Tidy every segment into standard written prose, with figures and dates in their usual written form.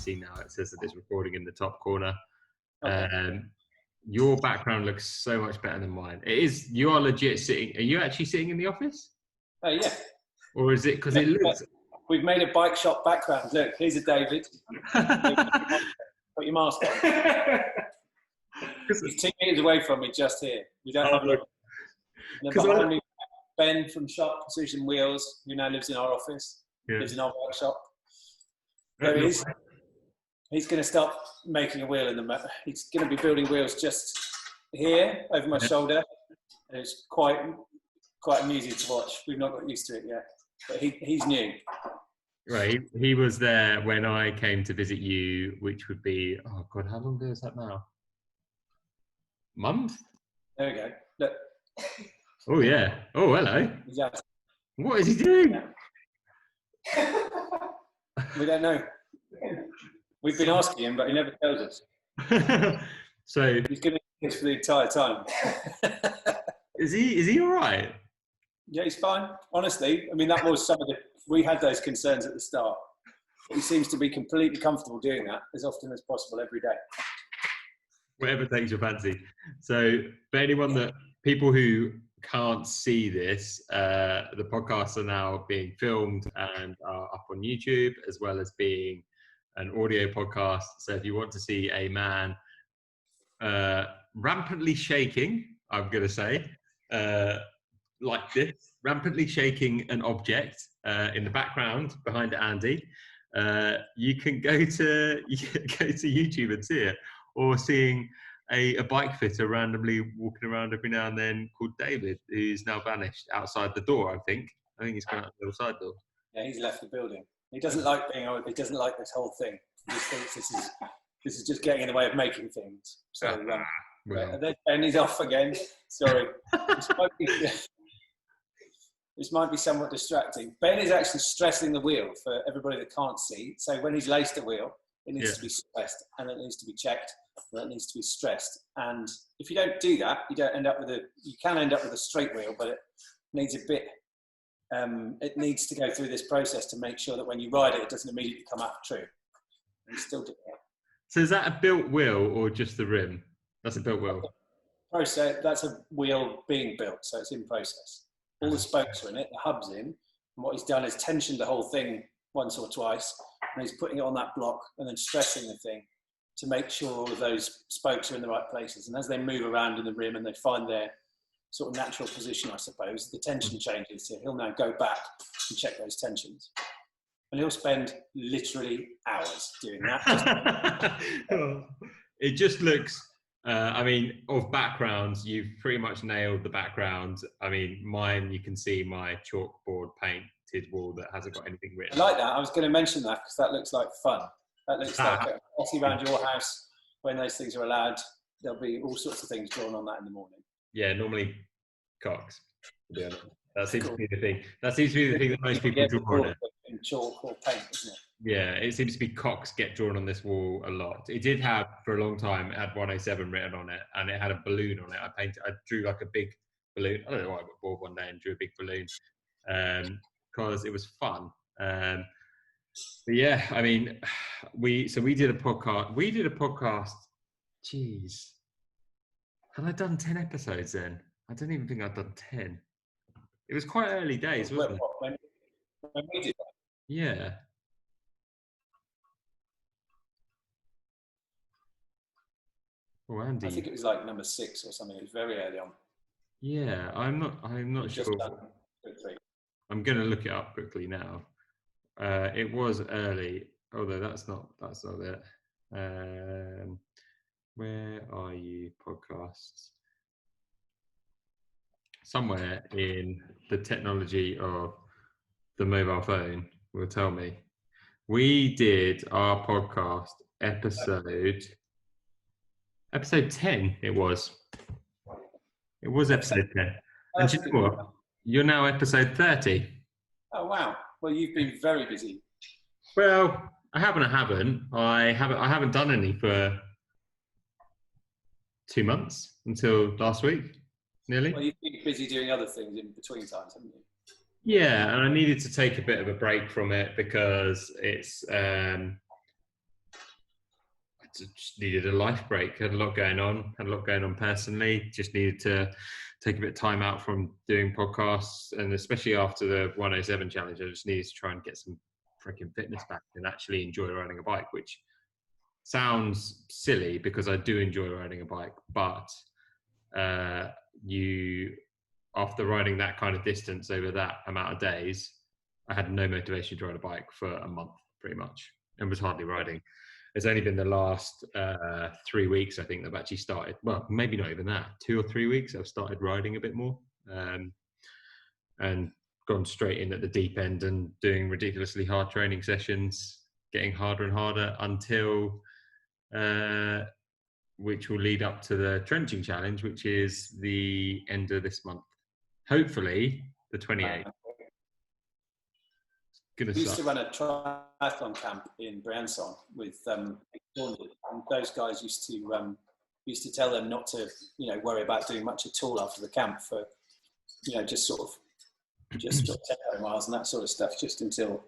see now it says that it's recording in the top corner. Your background looks so much better than mine. It is. You are legit sitting. Are you actually sitting in the office? Yeah. Or is it because it looks? We've made a bike shop background. Look, here's a David. Put your mask on. He's 2 meters away from me, just here. We don't have long. And then behind me, Ben from Shop Precision Wheels, who now lives in our office, lives in our workshop. There he is. He's going to start making a wheel in the. He's going to be building wheels just here over my shoulder, and it's quite amusing to watch. We've not got used to it yet, but he's new. Right, he was there when I came to visit you, which would be, oh God, how long ago is that now? Month? There we go. Look. Oh yeah. Oh, hello. Exactly. What is he doing? We don't know. We've been asking him, but he never tells us. So he's giving us for the entire time. Is he all right? Yeah, he's fine. Honestly, I mean, that was some of the. We had those concerns at the start. He seems to be completely comfortable doing that as often as possible every day. Whatever takes your fancy. So, for anyone people who can't see this, the podcasts are now being filmed and are up on YouTube, as well as being an audio podcast. So if you want to see a man rampantly shaking, I'm going to say, like this, rampantly shaking an object in the background behind Andy, you can go to YouTube and see it, or seeing a bike fitter randomly walking around every now and then called David, who's now vanished outside the door. I think he's gone out the other side door. Yeah, he's left the building. He doesn't like he doesn't like this whole thing. He just thinks this is just getting in the way of making things. So and he's off again. Sorry. This might be somewhat distracting. Ben is actually stressing the wheel for everybody that can't see. So when he's laced a wheel, it needs to be stressed, and it needs to be checked, and it needs to be stressed. And if you don't do that, you can end up with a straight wheel, but it needs a bit. It needs to go through this process to make sure that when you ride it, it doesn't immediately come out true. And still do it. So is that a built wheel or just the rim? That's a built wheel. Process. That's a wheel being built, so it's in process. All the spokes are in it, the hub's in, and what he's done is tensioned the whole thing once or twice, and he's putting it on that block and then stressing the thing to make sure all of those spokes are in the right places. And as they move around in the rim and they find their sort of natural position, I suppose, the tension changes. So he'll now go back and check those tensions. And he'll spend literally hours doing that. It just looks... of backgrounds, you've pretty much nailed the background. I mean, mine, you can see my chalkboard painted wall that hasn't got anything written. I like that. I was going to mention that because that looks like fun. That looks like a party around your house when those things are allowed. There'll be all sorts of things drawn on that in the morning. Yeah, normally cocks. Yeah, that seems to be the thing. That seems to be the thing that most people draw on it. In chalk or paint, isn't it? Yeah, it seems to be cocks get drawn on this wall a lot. It did have, for a long time, it had 107 written on it, and it had a balloon on it. I drew like a big balloon. I don't know why I got bored one day and drew a big balloon, because it was fun. But yeah, I mean, we did a podcast. Jeez, had I done 10 episodes then? I don't even think I'd done 10. It was quite early days, wasn't it? When we did that. Yeah. Oh, Andy. I think it was like number 6 or something. It was very early on. Yeah, I'm not sure. I'm going to look it up quickly now. It was early, although that's not it. Where are you, podcasts? Somewhere in the technology of the mobile phone will tell me. We did our podcast episode 10. It was episode 10. And you know what? You're now episode 30. Oh wow! Well, you've been very busy. Well, I haven't done any for 2 months until last week, nearly. Well, you've been busy doing other things in between times, haven't you? Yeah, and I needed to take a bit of a break from it because it's just needed a life break. Had a lot going on personally. Just needed to take a bit of time out from doing podcasts, and especially after the 107 challenge, I just needed to try and get some freaking fitness back and actually enjoy riding a bike, which sounds silly because I do enjoy riding a bike, but after riding that kind of distance over that amount of days, I had no motivation to ride a bike for a month pretty much, and was hardly riding. It's only been the last 3 weeks, I think, that I've actually started. Well, maybe not even that. 2 or 3 weeks, I've started riding a bit more, and gone straight in at the deep end and doing ridiculously hard training sessions, getting harder and harder until, which will lead up to the trenching challenge, which is the end of this month. Hopefully, the 28th. We used to run a triathlon camp in Briançon with and those guys used to tell them not to, worry about doing much at all after the camp for, just 10 miles and that sort of stuff, just until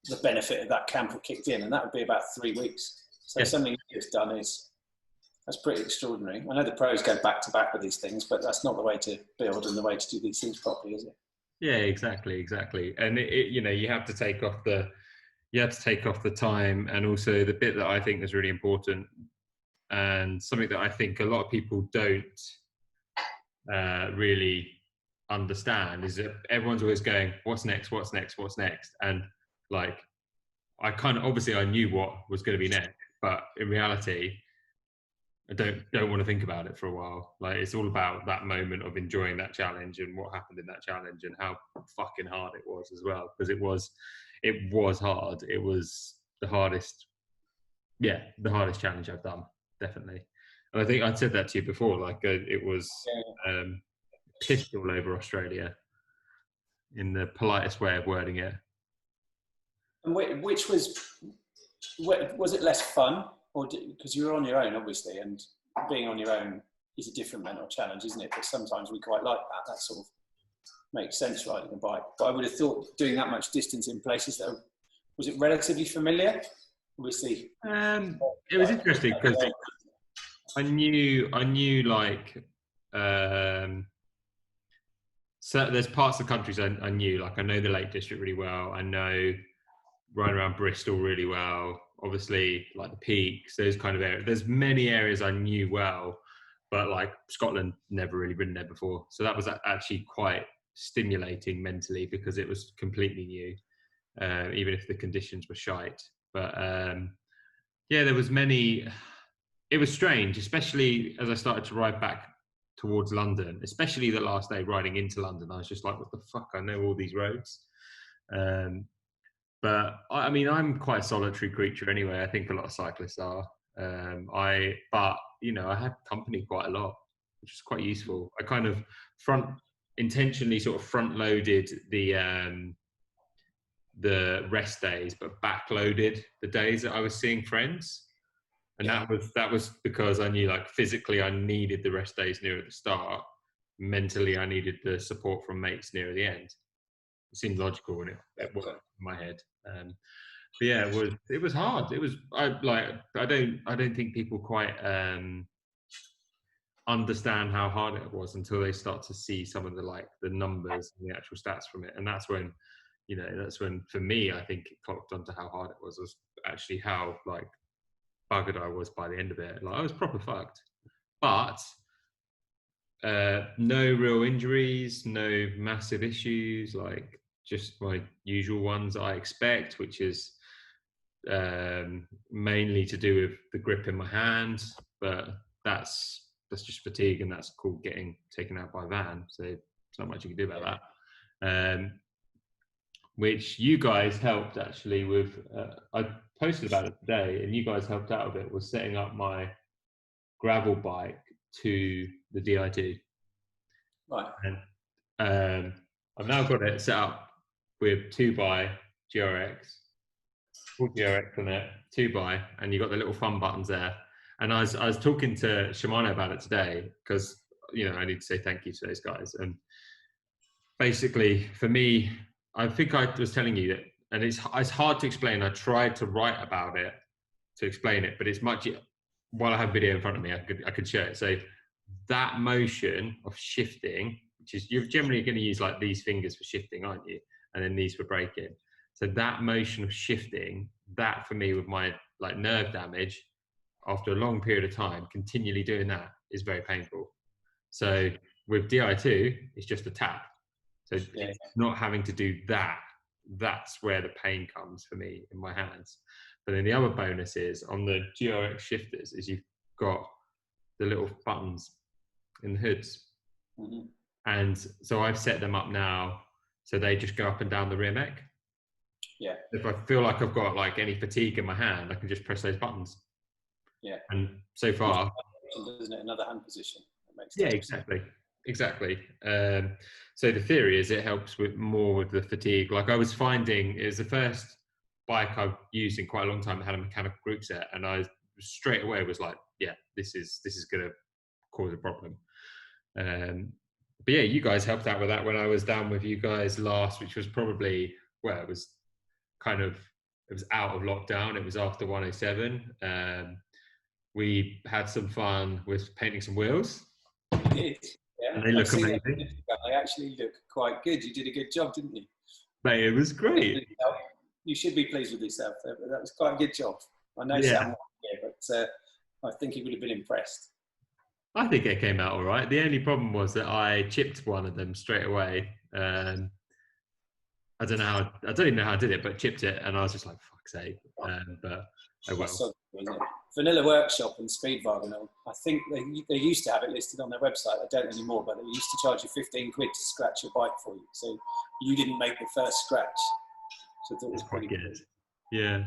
the benefit of that camp had kicked in, and that would be about 3 weeks. So something you've done that's pretty extraordinary. I know the pros go back to back with these things, but that's not the way to build and the way to do these things properly, is it? Yeah, exactly. And you have to take off the time, and also the bit that I think is really important, and something that I think a lot of people don't really understand, is that everyone's always going, "What's next? What's next? What's next?" And like, obviously I knew what was going to be next, but in reality, I don't want to think about it for a while. Like, it's all about that moment of enjoying that challenge and what happened in that challenge and how fucking hard it was as well. Because it was hard. It was the hardest challenge I've done, definitely. And I think I'd said that to you before. Like, it was pissed all over Australia, in the politest way of wording it. And which was it less fun? Or because you were on your own, obviously, and being on your own is a different mental challenge, isn't it? But sometimes we quite like that. That sort of makes sense, riding a bike. But I would have thought doing that much distance in places was it relatively familiar? Obviously, it was interesting because I knew like, so there's parts of countries I knew. Like, I know the Lake District really well. I know riding around Bristol really well. Obviously, like the Peaks, those kind of areas. There's many areas I knew well, but like Scotland, never really ridden there before. So that was actually quite stimulating mentally, because it was completely new, even if the conditions were shite. But there was many. It was strange, especially as I started to ride back towards London, especially the last day riding into London. I was just like, what the fuck? I know all these roads. But I mean, I'm quite a solitary creature anyway. I think a lot of cyclists are. I had company quite a lot, which is quite useful. I kind of intentionally sort of front loaded the rest days, but back loaded the days that I was seeing friends. And that was because I knew, like, physically I needed the rest days near at the start. Mentally, I needed the support from mates near the end. It seemed logical, and it worked in my head. But yeah, it was hard. It was I don't think people quite understand how hard it was until they start to see some of the numbers and the actual stats from it. And that's when for me, I think it clocked onto how hard it was actually how like buggered I was by the end of it. Like, I was proper fucked, but no real injuries, no massive issues, like just my usual ones I expect, which is mainly to do with the grip in my hand, but that's just fatigue, and that's called getting taken out by a van, so there's not much you can do about that. Which you guys helped actually with. I posted about it today, and you guys helped out a bit, was setting up my gravel bike to the Di2. Right. And I've now got it set up with 2x GRX, full GRX on it, 2x, and you've got the little fun buttons there. And I was talking to Shimano about it today, because I need to say thank you to those guys. And basically, for me, I think I was telling you that, and it's hard to explain. I tried to write about it to explain it, but it's much while I have video in front of me, I could show it. So that motion of shifting, which is you're generally going to use like these fingers for shifting, aren't you? And then these for braking. So that motion of shifting, that for me with my like nerve damage, after a long period of time, continually doing that is very painful. So with Di2, it's just a tap. So it's not having to do that. That's where the pain comes for me in my hands. But then the other bonus is on the GRX shifters is you've got the little buttons in the hoods. Mm-hmm. And so I've set them up now so they just go up and down the rear mech. Yeah. If I feel like I've got like any fatigue in my hand, I can just press those buttons. Yeah. And so far, isn't it another hand position? Yeah, exactly. So the theory is it helps with more with the fatigue. Like I was finding, it was the first bike I've used in quite a long time that had a mechanical group set, and I straight away was like, yeah, this is going to cause a problem. But yeah, you guys helped out with that when I was down with you guys last, which was probably it was out of lockdown. It was after 107. We had some fun with painting some wheels. We did, yeah. And they look amazing. They actually look quite good. You did a good job, didn't you? Mate, it was great. You should be pleased with yourself. That was quite a good job. I know Sam, but I think he would have been impressed. I think it came out all right. The only problem was that I chipped one of them straight away. I don't even know how I did it, but chipped it, and I was just like, "Fuck's sake!" But oh well. Vanilla Workshop and Speedwagon, I think they used to have it listed on their website. I don't anymore, but they used to charge you 15 quid to scratch your bike for you. So you didn't make the first scratch. So I thought it was pretty good. Yeah.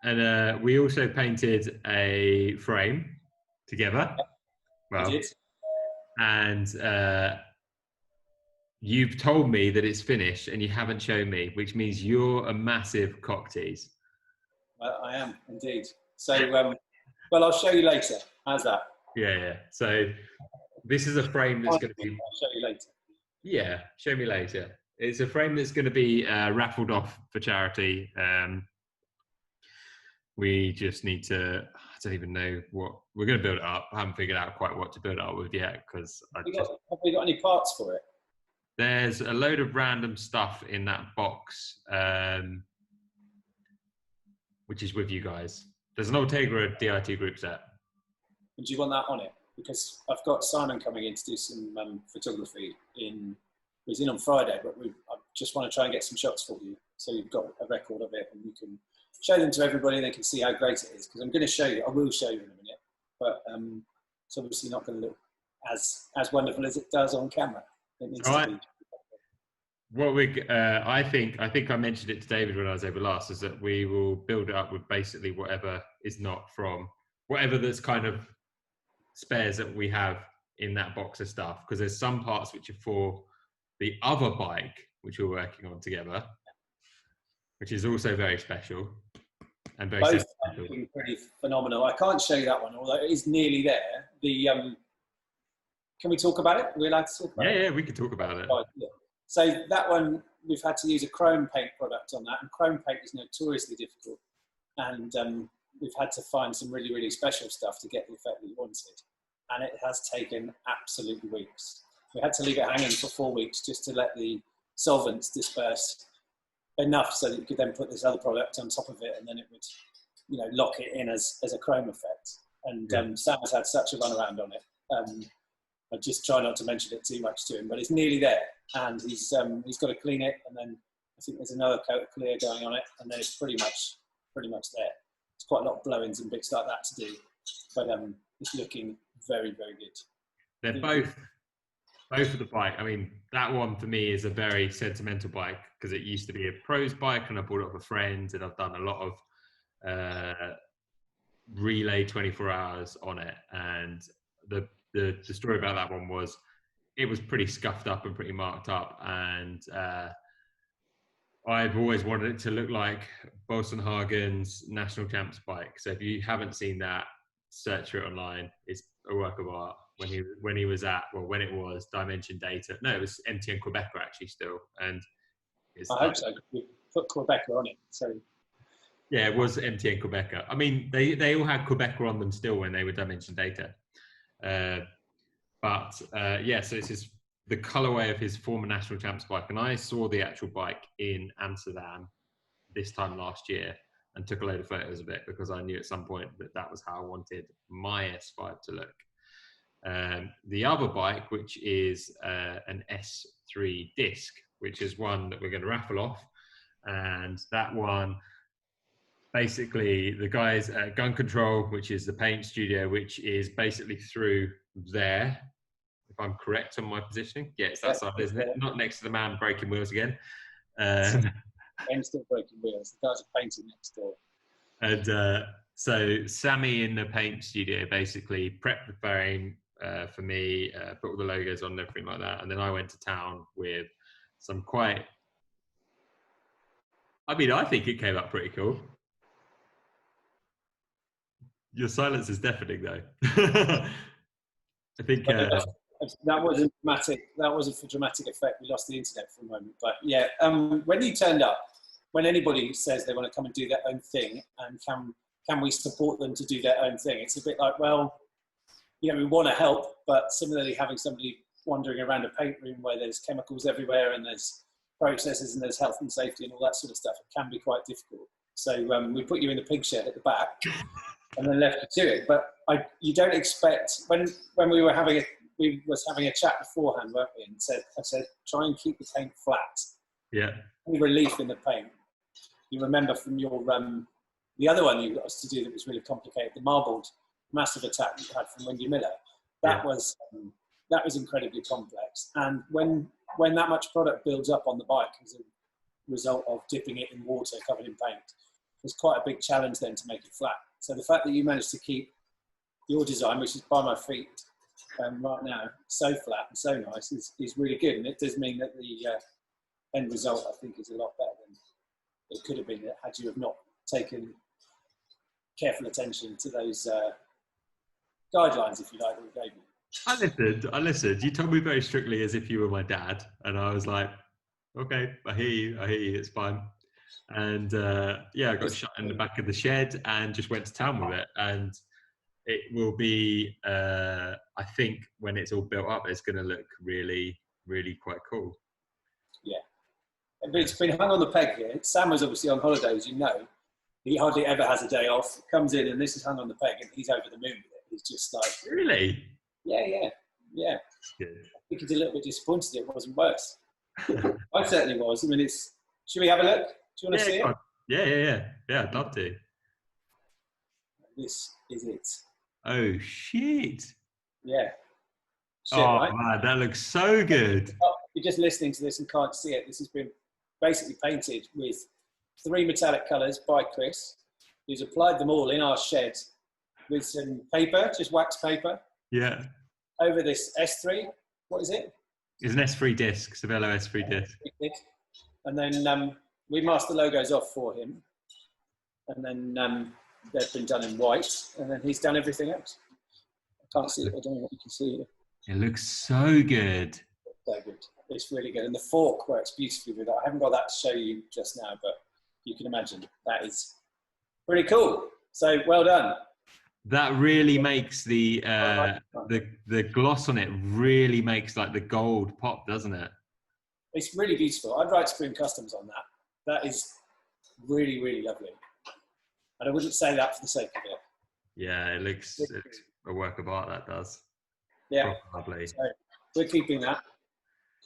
And we also painted a frame together. Well, we did. And you've told me that it's finished and you haven't shown me, which means you're a massive cock tease. I am indeed. So, well, I'll show you later. How's that? Yeah. So this is a frame that's going to be... I'll show you later. Yeah, show me later. It's a frame that's going to be raffled off for charity. We just need to... I don't even know what... We're going to build it up. I haven't figured out quite what to build it up with yet because... Have we got any parts for it? There's a load of random stuff in that box, which is with you guys. There's an Ultegra DIT group set. And do you want that on it? Because I've got Simon coming in to do some photography he's in on Friday, but I just want to try and get some shots for you. So you've got a record of it and you can show them to everybody and they can see how great it is. Because I'm going to show you, I will show you in a minute, but it's obviously not going to look as wonderful as it does on camera. It needs to be. What I think I mentioned it to David when I was over last, is that we will build it up with basically whatever is not from whatever that's kind of spares that we have in that box of stuff. Because there's some parts which are for the other bike which we're working on together, which is also very special and very both pretty phenomenal. I can't show you that one, although it is nearly there. Can we talk about it? Are we allowed to talk about it? Yeah, we can talk about it. So that one, we've had to use a chrome paint product on that, and chrome paint is notoriously difficult. And we've had to find some really, really special stuff to get the effect that we wanted. And it has taken absolutely weeks. We had to leave it hanging for 4 weeks just to let the solvents disperse enough so that you could then put this other product on top of it, and then it would, lock it in as a chrome effect. And Sam has had such a run around on it. I just try not to mention it too much to him, but it's nearly there, and he's got to clean it, and then I think there's another coat of clear going on it, and then it's pretty much there. It's quite a lot of blow-ins and bits like that to do, but it's looking very, very good. They're both of the bike. I mean, that one for me is a very sentimental bike because it used to be a pro's bike, and I bought it off a friend, and I've done a lot of relay 24 hours on it, and the story about that one was it was pretty scuffed up and pretty marked up, and I've always wanted it to look like Bolsenhagen's national champs bike. So if you haven't seen that, search for it online. It's a work of art. When it was Dimension Data. No, it was MTN Quebecer actually still, and I hope so. We put Quebecer on it, so Yeah, it was MTN Quebecer. I mean, they all had Quebecer on them still when they were Dimension Data. So this is the colorway of his former national champs bike. And I saw the actual bike in Amsterdam this time last year and took a load of photos of it because I knew at some point that was how I wanted my S5 to look. The other bike, which is an S3 disc, which is one that we're going to raffle off. And that one, basically, the guys at Gun Control, which is the paint studio, which is basically through there, if I'm correct on my positioning. Yeah, it's that side, isn't it? Not next to the man breaking wheels again. I'm still breaking wheels. The guys are painting next door. And so Sammy in the paint studio basically prepped the frame for me, put all the logos on and everything like that. And then I went to town with some quite... I mean, I think it came up pretty cool. Your silence is deafening, though. I think... that wasn't dramatic. That wasn't for dramatic effect. We lost the internet for a moment. But yeah, when you turned up, when anybody says they want to come and do their own thing, and can we support them to do their own thing? It's a bit like, well, you know, we want to help, but similarly having somebody wandering around a paint room where there's chemicals everywhere and there's processes and there's health and safety and all that sort of stuff, it can be quite difficult. So we put you in the pig shed at the back and then left you to it. But you don't expect, when we was having a chat beforehand, weren't we? And I said, try and keep the paint flat. Yeah. Any relief in the paint. You remember from your the other one you got us to do that was really complicated, the marbled massive attack you had from WyndyMilla. That was incredibly complex. And when that much product builds up on the bike as a result of dipping it in water covered in paint, it's quite a big challenge then to make it flat. So the fact that you managed to keep your design, which is by my feet right now, so flat and so nice, is really good. And it does mean that the end result, I think, is a lot better than it could have been had you have not taken careful attention to those guidelines, if you like, that we gave you. I listened. You told me very strictly as if you were my dad. And I was like, okay, I hear you, it's fine. And I got shut in the back of the shed and just went to town with it. And it will be, I think, when it's all built up, it's going to look really, really quite cool. Yeah. It's been hung on the peg here. Sam was obviously on holiday, as you know. He hardly ever has a day off. Comes in and this is hung on the peg and he's over the moon with it. He's just like... Really? Yeah. Good. I think he's a little bit disappointed it wasn't worse. I certainly was. I mean, should we have a look? Do you want to see it? Yeah, I'd love to. This is it. Oh, shit. Yeah. Shit, right? Man, that looks so good. If you're just listening to this and can't see it, this has been basically painted with 3 metallic colours by Chris, who's applied them all in our shed with some paper, just wax paper. Yeah. Over this S3. What is it? It's an S3 disc, Cervélo S3 disc. And then we masked the logos off for him. And then they've been done in white. And then he's done everything else. I can't see it. I don't know what you can see here. It looks so good. So good. It's really good. And the fork works beautifully with that. I haven't got that to show you just now, but you can imagine that is pretty cool. So well done. That really makes the gloss on it really makes like the gold pop, doesn't it? It's really beautiful. I'd write Scream Customs on that. That is really, really lovely. And I wouldn't say that for the sake of it. Yeah, it looks a work of art, that does. Yeah. Lovely. So we're keeping that.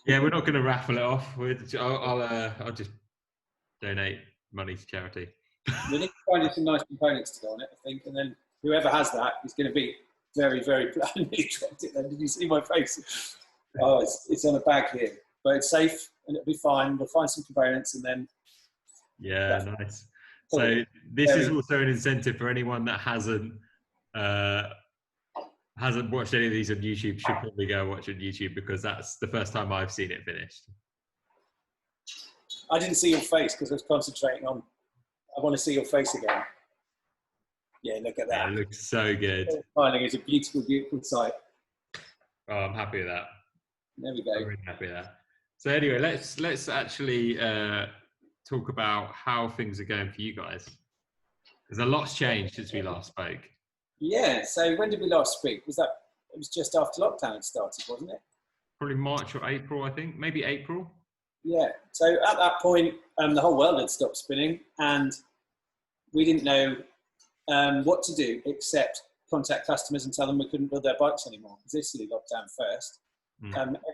Yeah, we're not going to raffle it off. I'll just donate money to charity. We need to find some nice components to go on it, I think, and then whoever has that is going to be very, very proud. Did you see my face? Oh, it's on a bag here, but it's safe and it'll be fine. We'll find some components and then. Yeah, nice. So this is also an incentive for anyone that hasn't watched any of these on YouTube. Should probably go watch it on YouTube because that's the first time I've seen it finished. I didn't see your face because I was concentrating on. I want to see your face again. Yeah, look at that. Yeah, it looks so good. Filing is a beautiful, beautiful sight. Oh, I'm happy with that. There we go. I'm really happy with that. So anyway, let's actually talk about how things are going for you guys. There's a lot's changed since we last spoke. Yeah. So when did we last speak? It was just after lockdown had started, wasn't it? Probably March or April, I think. Maybe April. Yeah. So at that point, the whole world had stopped spinning, and we didn't know what to do except contact customers and tell them we couldn't build their bikes anymore, because Italy locked down first.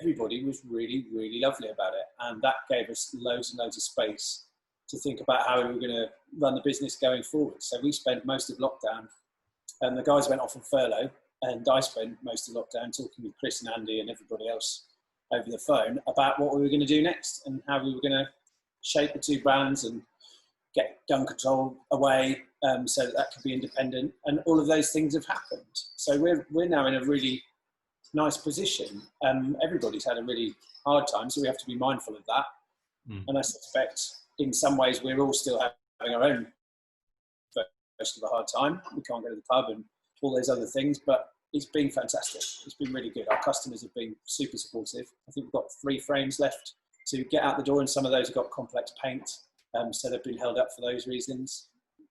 Everybody was really, really lovely about it, and that gave us loads and loads of space to think about how we were going to run the business going forward. So we spent most of lockdown, and the guys went off on furlough, and I spent most of lockdown talking with Chris and Andy and everybody else over the phone about what we were going to do next and how we were going to shape the two brands and get gun control away, so that could be independent, and all of those things have happened. So we're now in a really nice position. Everybody's had a really hard time, so we have to be mindful of that. And I suspect in some ways we're all still having our own version of a hard time. We can't go to the pub and all those other things, but it's been fantastic. It's been really good. Our customers have been super supportive. I think we've got 3 frames left to get out the door, and some of those have got complex paint, so they've been held up for those reasons.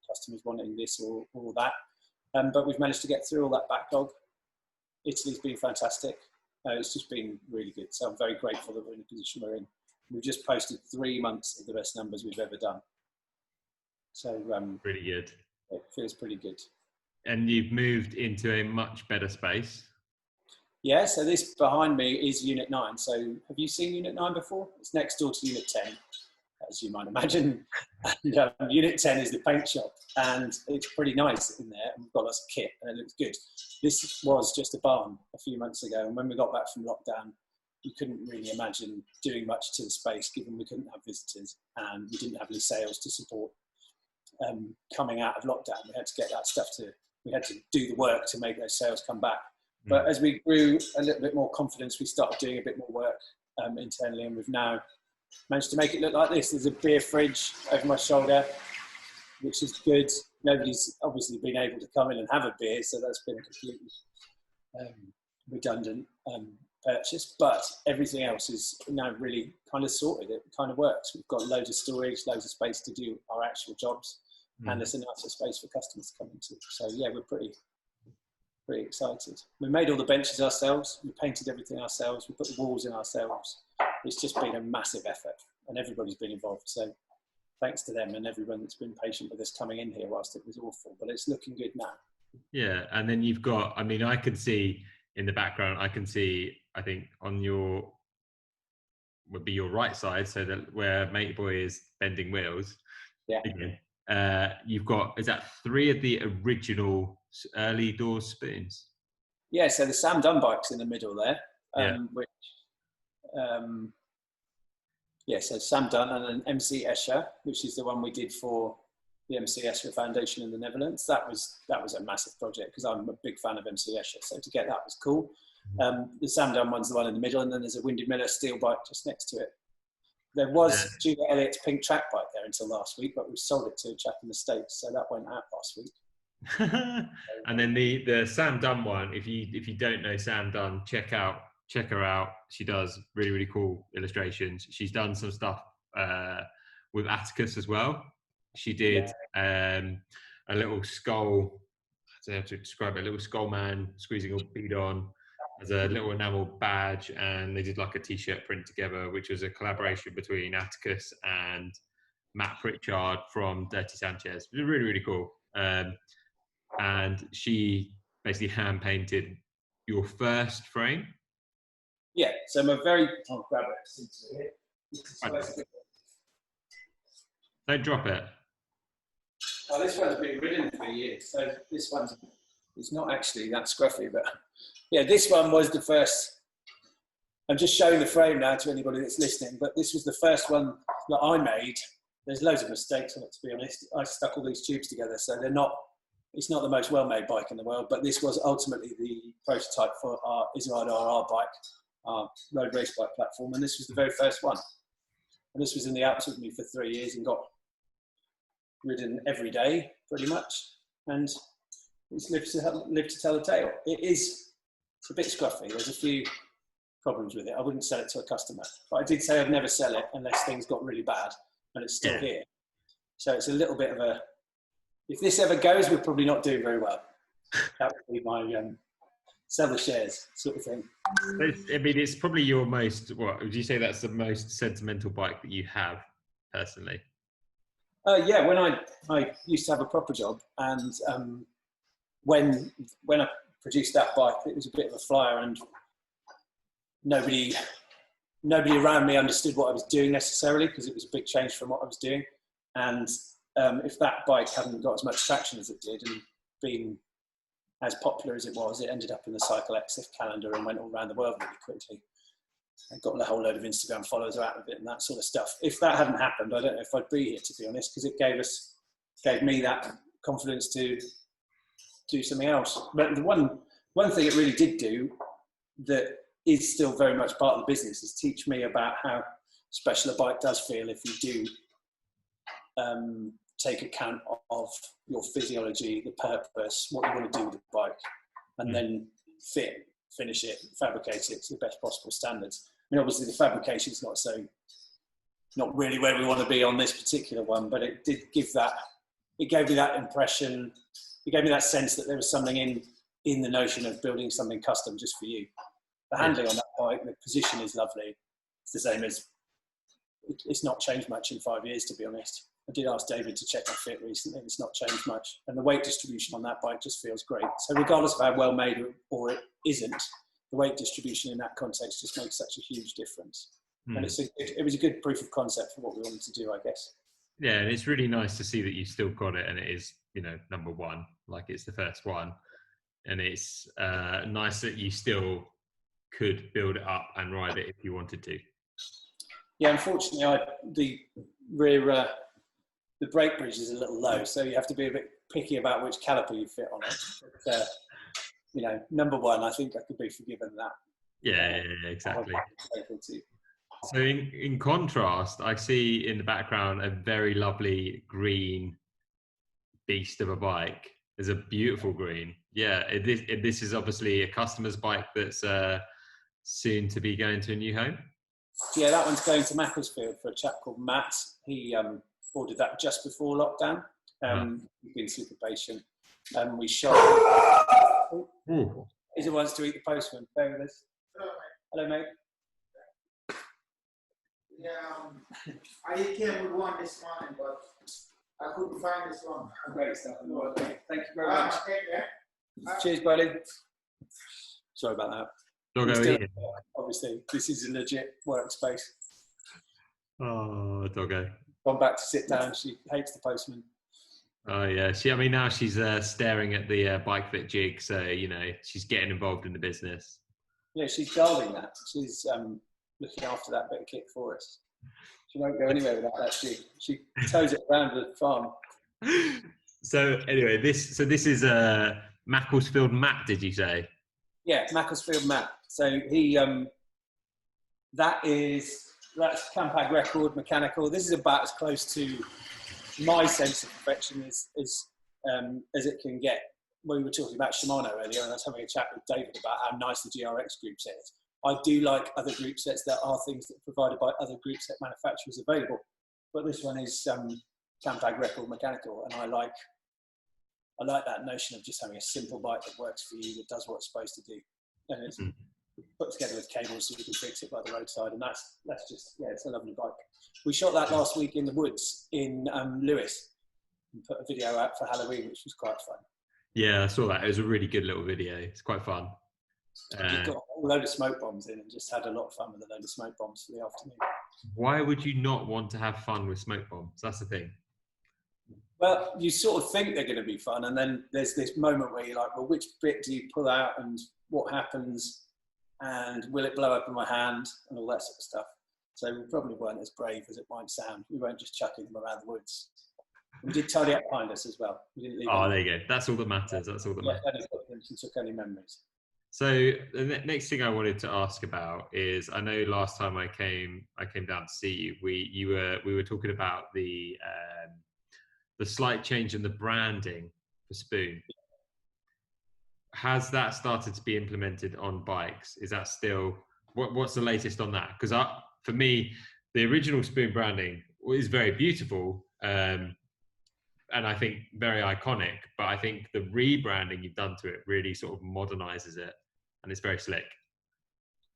Customers wanting this or that. But we've managed to get through all that backlog. Italy's been fantastic. It's just been really good. So I'm very grateful that we're in the position we're in. We've just posted 3 months of the best numbers we've ever done. So Pretty good. It feels pretty good. And you've moved into a much better space. Yeah, so this behind me is Unit 9. So have you seen Unit 9 before? It's next door to Unit 10, as you might imagine. And, Unit 10 is the paint shop, and it's pretty nice in there. And we've got lots of kit, and it looks good. This was just a barn a few months ago, and when we got back from lockdown, we couldn't really imagine doing much to the space, given we couldn't have visitors and we didn't have any sales to support. Coming out of lockdown, we had to get that stuff we had to do the work to make those sales come back. But as we grew a little bit more confidence, we started doing a bit more work internally, and we've now managed to make it look like this. There's a beer fridge over my shoulder, which is good. Nobody's obviously been able to come in and have a beer, so that's been a completely redundant purchase. But everything else is now really kind of sorted. It kind of works. We've got loads of storage, loads of space to do our actual jobs, and there's a nicer space for customers to come into. So yeah, we're pretty excited. We made all the benches ourselves. We painted everything ourselves. We put the walls in ourselves. It's just been a massive effort, and everybody's been involved. So thanks to them and everyone that's been patient with us coming in here whilst it was awful, but it's looking good now. Yeah, and then you've got, I mean, I can see in the background, I think on would be your right side, so that where Mate Boy is bending wheels. Yeah. You've got, is that 3 of the original early doors spoons? Yeah, so the Sam Dunn bike's in the middle there, which, so Sam Dunn and an MC Escher, which is the one we did for the MC Escher Foundation in the Netherlands. That was a massive project because I'm a big fan of MC Escher, so to get that was cool. The Sam Dunn one's the one in the middle, and then there's a WyndyMilla steel bike just next to it. There was Julia Elliott's pink track bike there until last week, but we sold it to a chap in the States, so that went out last week. And then the Sam Dunn one, if you don't know Sam Dunn, check her out. She does really, really cool illustrations. She's done some stuff with Attacus as well. She did a little skull, I don't know how to describe it, a little skull man squeezing a bead on as a little enamel badge, and they did like a t-shirt print together, which was a collaboration between Attacus and Matt Pritchard from Dirty Sanchez. It was really, really cool. And she basically hand painted your first frame. Yeah, so I'm I'll grab it. Don't drop it. Oh, this one's been ridden for years, so this one's, it's not actually that scruffy, but yeah, this one was the first. I'm just showing the frame now to anybody that's listening, but this was the first one that I made. There's loads of mistakes on it, to be honest. I stuck all these tubes together, so it's not the most well-made bike in the world, but this was ultimately the prototype for our Izzard RR bike, our road race bike platform, and this was the very first one. And this was in the Alps with me for 3 years and got ridden every day, pretty much, and it's lived to tell the tale. It's a bit scruffy. There's a few problems with it. I wouldn't sell it to a customer, but I did say I'd never sell it unless things got really bad, and it's still here. So it's a little bit of a if this ever goes, we're probably not doing very well. That would be my sell the shares sort of thing. I mean, it's probably your most, what would you say that's the most sentimental bike that you have personally? Yeah, when I used to have a proper job, and when I produced that bike, it was a bit of a flyer, and nobody around me understood what I was doing necessarily, because it was a big change from what I was doing. And if that bike hadn't got as much traction as it did and been as popular as it was, it ended up in the Cycle Exif calendar and went all around the world really quickly. I got a whole load of Instagram followers out of it and that sort of stuff. If that hadn't happened, I don't know if I'd be here, to be honest, because it gave me that confidence to do something else. But the one thing it really did do that is still very much part of the business is teach me about how special a bike does feel if you do take account of your physiology, the purpose, what you want to do with the bike, and then finish it, fabricate it to the best possible standards. I mean, obviously the fabrication is not really where we want to be on this particular one, but it did give that, it gave me that impression, it gave me that sense that there was something in the notion of building something custom just for you. The handling on that bike, the position is lovely. It's the same as, it's not changed much in 5 years, to be honest. I did ask David to check my fit recently, and it's not changed much. And the weight distribution on that bike just feels great. So regardless of how well made or it isn't, the weight distribution in that context just makes such a huge difference. And it was a good proof of concept for what we wanted to do, I guess. Yeah, and it's really nice to see that you've still got it, and it is, number one, like it's the first one. And it's nice that you still could build it up and ride it if you wanted to. Yeah, unfortunately, the rear, the brake bridge is a little low, so you have to be a bit picky about which caliper you fit on it. But, number one, I think I could be forgiven that. Yeah, exactly. So in contrast, I see in the background a very lovely green beast of a bike. There's a beautiful green. Yeah, this is obviously a customer's bike that's soon to be going to a new home. Yeah, that one's going to Macclesfield for a chap called Matt. He ordered that just before lockdown. He's been super patient. We shot. He wants to eat the postman. Bear with us. Hello, mate. Yeah, I came with one this morning, but I couldn't find this one. Great stuff. Thank you very much. Cheers, buddy. Sorry about that. Doggo, obviously, this is a legit workspace. Oh, doggo. Gone back to sit down. She hates the postman. Oh yeah, now she's staring at the bike fit jig, so she's getting involved in the business. Yeah, she's guarding that. She's looking after that bit of kit for us. She won't go anywhere without that jig. She tows it around the farm. So anyway, this is Macclesfield Matt, did you say? Yeah, Macclesfield Matt. So he that's Campag record mechanical. This is about as close to my sense of perfection as it can get. We were talking about Shimano earlier, and I was having a chat with David about how nice the GRX group set is. I do like other group sets that are things that are provided by other group set manufacturers available, but this one is Campag record mechanical, and I like that notion of just having a simple bike that works for you, that does what it's supposed to do, and it's put together with cables so you can fix it by the roadside, and that's just, yeah, it's a lovely bike. We shot that last week in the woods in Lewis and put a video out for Halloween, which was quite fun. Yeah, I saw that. It was a really good little video. It's quite fun. Just got a load of smoke bombs in and just had a lot of fun with a load of smoke bombs for the afternoon. Why would you not want to have fun with smoke bombs? That's the thing. Well, you sort of think they're going to be fun, and then there's this moment where you're like, well, which bit do you pull out and what happens, and will it blow up in my hand, and all that sort of stuff. So we probably weren't as brave as it might sound. We weren't just chucking them around the woods. We did tidy up behind us as well. We didn't leave there you go. That's all that matters. That's all that matters. And took any memories. So the next thing I wanted to ask about is, I know last time I came down to see you, we were talking about the slight change in the branding for Spoon. Has that started to be implemented on bikes? Is that still, what's the latest on that? Because for me, the original Spoon branding is very beautiful, and and I think very iconic, but I think the rebranding you've done to it really sort of modernizes it, and it's very slick.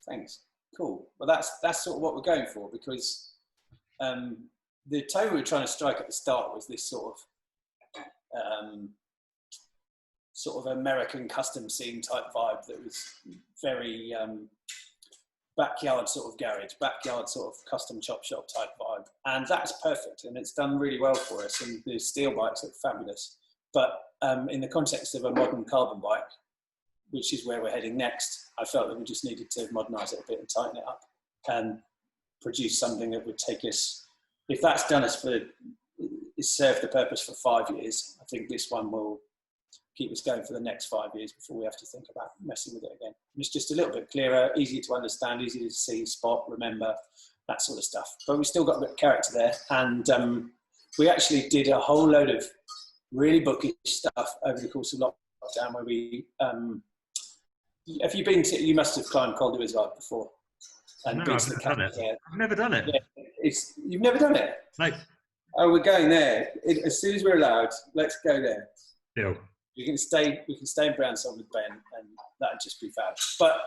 Thanks. Cool. Well, that's sort of what we're going for, because the tone we were trying to strike at the start was this sort of American custom scene type vibe that was very backyard sort of garage, backyard sort of custom chop shop type vibe. And that's perfect, and it's done really well for us, and the steel bikes look fabulous. But in the context of a modern carbon bike, which is where we're heading next, I felt that we just needed to modernise it a bit and tighten it up and produce something that would take us, if that's done us for, it's served the purpose for 5 years, I think this one will keep us going for the next 5 years before we have to think about messing with it again. And it's just a little bit clearer, easier to understand, easier to see, spot, remember, that sort of stuff. But we still got a bit of character there. And we actually did a whole load of really bookish stuff over the course of lockdown where we, have you been to, you must have climbed Col du Izoard before. And No, I've never done it. there. I've never done it. Yeah, you've never done it? No. Oh, we're going there. As soon as we're allowed, let's go there. Deal. We can stay in Brownsong with Ben, and that'd just be fab. But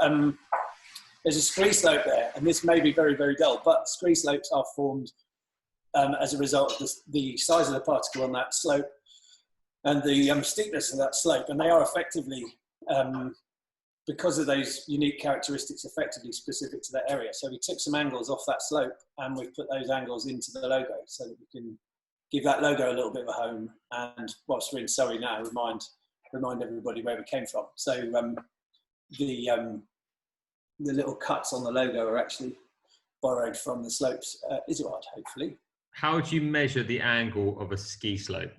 there's a scree slope there, and this may be very, very dull, but scree slopes are formed as a result of the size of the particle on that slope and the steepness of that slope, and they are effectively, because of those unique characteristics, effectively specific to that area. So we took some angles off that slope, and we've put those angles into the logo so that we can give that logo a little bit of a home, and whilst we're in Surrey now, remind everybody where we came from. So the little cuts on the logo are actually borrowed from the slopes at Izoard, hopefully. How do you measure the angle of a ski slope?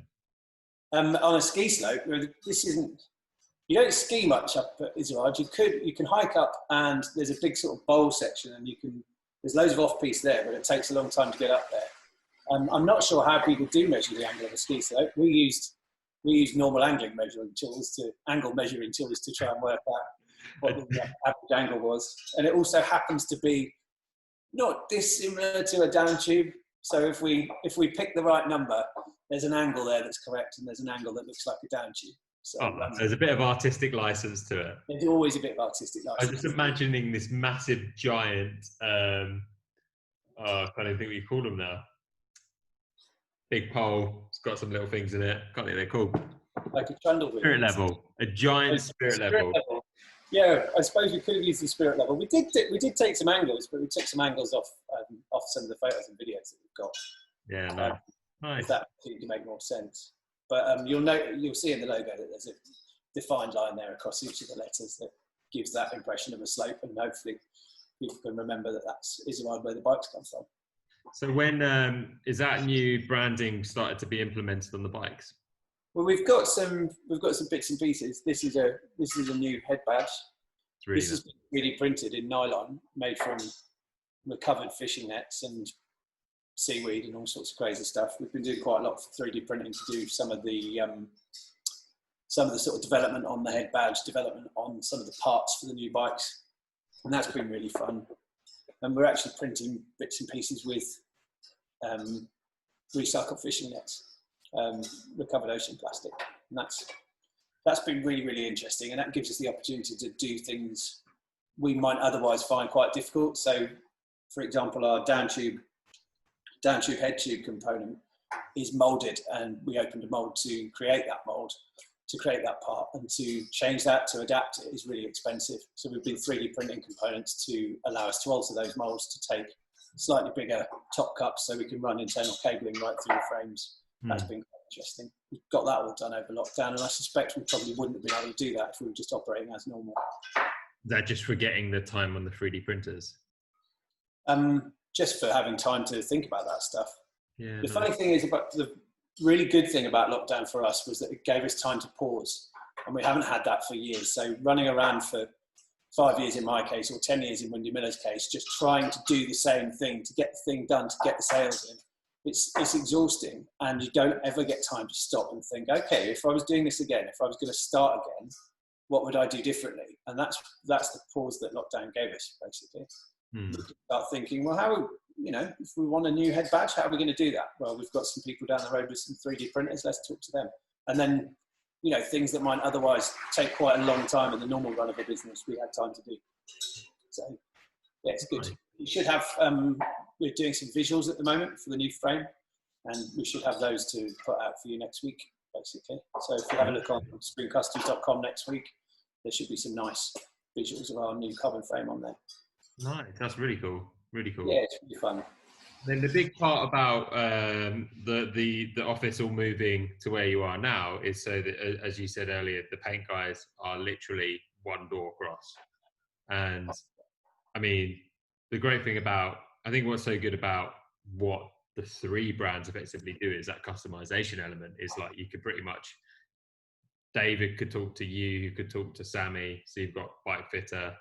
On a ski slope, this isn't, you don't ski much up at Izoard. You can hike up, and there's a big sort of bowl section, and there's loads of off-piste there, but it takes a long time to get up there. I'm not sure how people do measure the angle of a ski slope. We used normal angle measuring tools to try and work out what the average angle was. And it also happens to be not dissimilar to a down tube. So if we pick the right number, there's an angle there that's correct, and there's an angle that looks like a down tube. So there's a bit of artistic license to it. There's always a bit of artistic license. I'm just imagining this massive giant, I can't even think what you call them now. Big pole, it's got some little things in it. Can't think they're called. Like a trundle wheel. Spirit level. A giant spirit level. Yeah, I suppose we could have used the spirit level. We did take some angles, but we took some angles off some of the photos and videos that we've got. Yeah, no. Nice. If that seemed to make more sense. But you'll see in the logo that there's a defined line there across each of the letters that gives that impression of a slope, and hopefully people can remember that that's Izoard where the bikes come from. So when is that new branding started to be implemented on the bikes? Well, we've got some bits and pieces. This is a new head badge. This is 3D printed in nylon, made from recovered fishing nets and seaweed and all sorts of crazy stuff. We've been doing quite a lot of 3D printing to do some of the sort of development on the head badge, development on some of the parts for the new bikes, and that's been really fun. And we're actually printing bits and pieces with recycled fishing nets, recovered ocean plastic. And that's been really, really interesting. And that gives us the opportunity to do things we might otherwise find quite difficult. So, for example, our down tube head tube component is molded, and we opened a mold to create that mold, to create that part, and to change that, to adapt it is really expensive. So we've been 3D printing components to allow us to alter those molds to take slightly bigger top cups so we can run internal cabling right through the frames. That's been quite interesting. We've got that all done over lockdown, and I suspect we probably wouldn't have been able to do that if we were just operating as normal. Is that just for getting the time on the 3D printers? Just for having time to think about that stuff. Yeah, the funny thing is, about the really good thing about lockdown for us was that it gave us time to pause, and we haven't had that for years. So running around for 5 years in my case, or 10 years in WyndyMilla's case, just trying to do the same thing, to get the thing done, to get the sales in, it's exhausting, and you don't ever get time to stop and think, okay, if I was doing this again, if I was going to start again, what would I do differently? And that's the pause that lockdown gave us, basically. start thinking, well, if we want a new head badge, how are we going to do that? Well, we've got some people down the road with some 3D printers. Let's talk to them. And then, things that might otherwise take quite a long time in the normal run of a business, we had time to do. So, yeah, it's good. You should have, we're doing some visuals at the moment for the new frame, and we should have those to put out for you next week, basically. So if you have a look on springcustoms.com next week, there should be some nice visuals of our new carbon frame on there. Nice, that's really cool. Really cool. Yeah, it's really fun. Then the big part about the office all moving to where you are now is so that, as you said earlier, the paint guys are literally one door across. And I mean, the great thing about, I think what's so good about what the three brands effectively do is that customization element is like, you could pretty much, David could talk to you could talk to Sammy. So you've got bike fitter,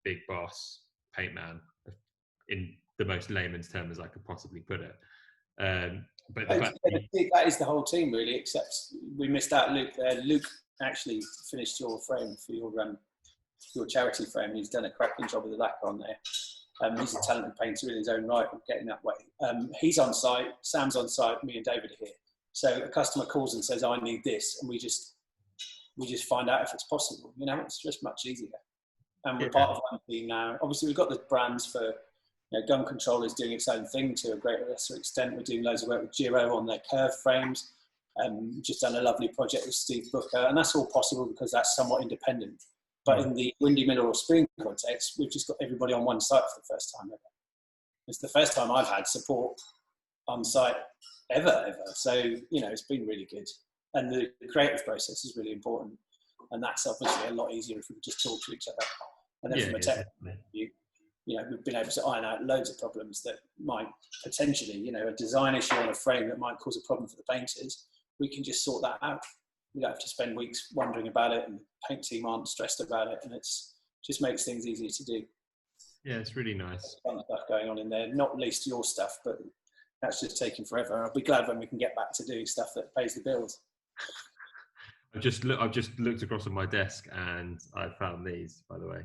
big boss, paint man, in the most layman's term as I could possibly put it. But the fact that is the whole team really, except we missed out Luke there. Luke actually finished your frame for your charity frame, and he's done a cracking job with the lacquer on there. He's a talented painter in his own right, getting that way. He's on site, Sam's on site, me and David are here. So a customer calls and says, I need this, and we just find out if it's possible. It's just much easier. And we're part of one team now. Obviously, we've got the brands for gun control is doing its own thing to a greater lesser extent. We're doing loads of work with Giro on their curve frames. Just done a lovely project with Steve Booker, and that's all possible because that's somewhat independent. But in the WyndyMilla or Spring context, we've just got everybody on one site for the first time ever. It's the first time I've had support on site ever. So, it's been really good. And the creative process is really important. And that's obviously a lot easier if we just talk to each other. And then from a technical view, we've been able to iron out loads of problems that might potentially, a design issue on a frame that might cause a problem for the painters. We can just sort that out. We don't have to spend weeks wondering about it, and the paint team aren't stressed about it, and it's just makes things easier to do. Yeah, it's really nice. Fun stuff going on in there, not least your stuff, but that's just taking forever. I'll be glad when we can get back to doing stuff that pays the bills. I've just looked across on my desk and I found these, by the way.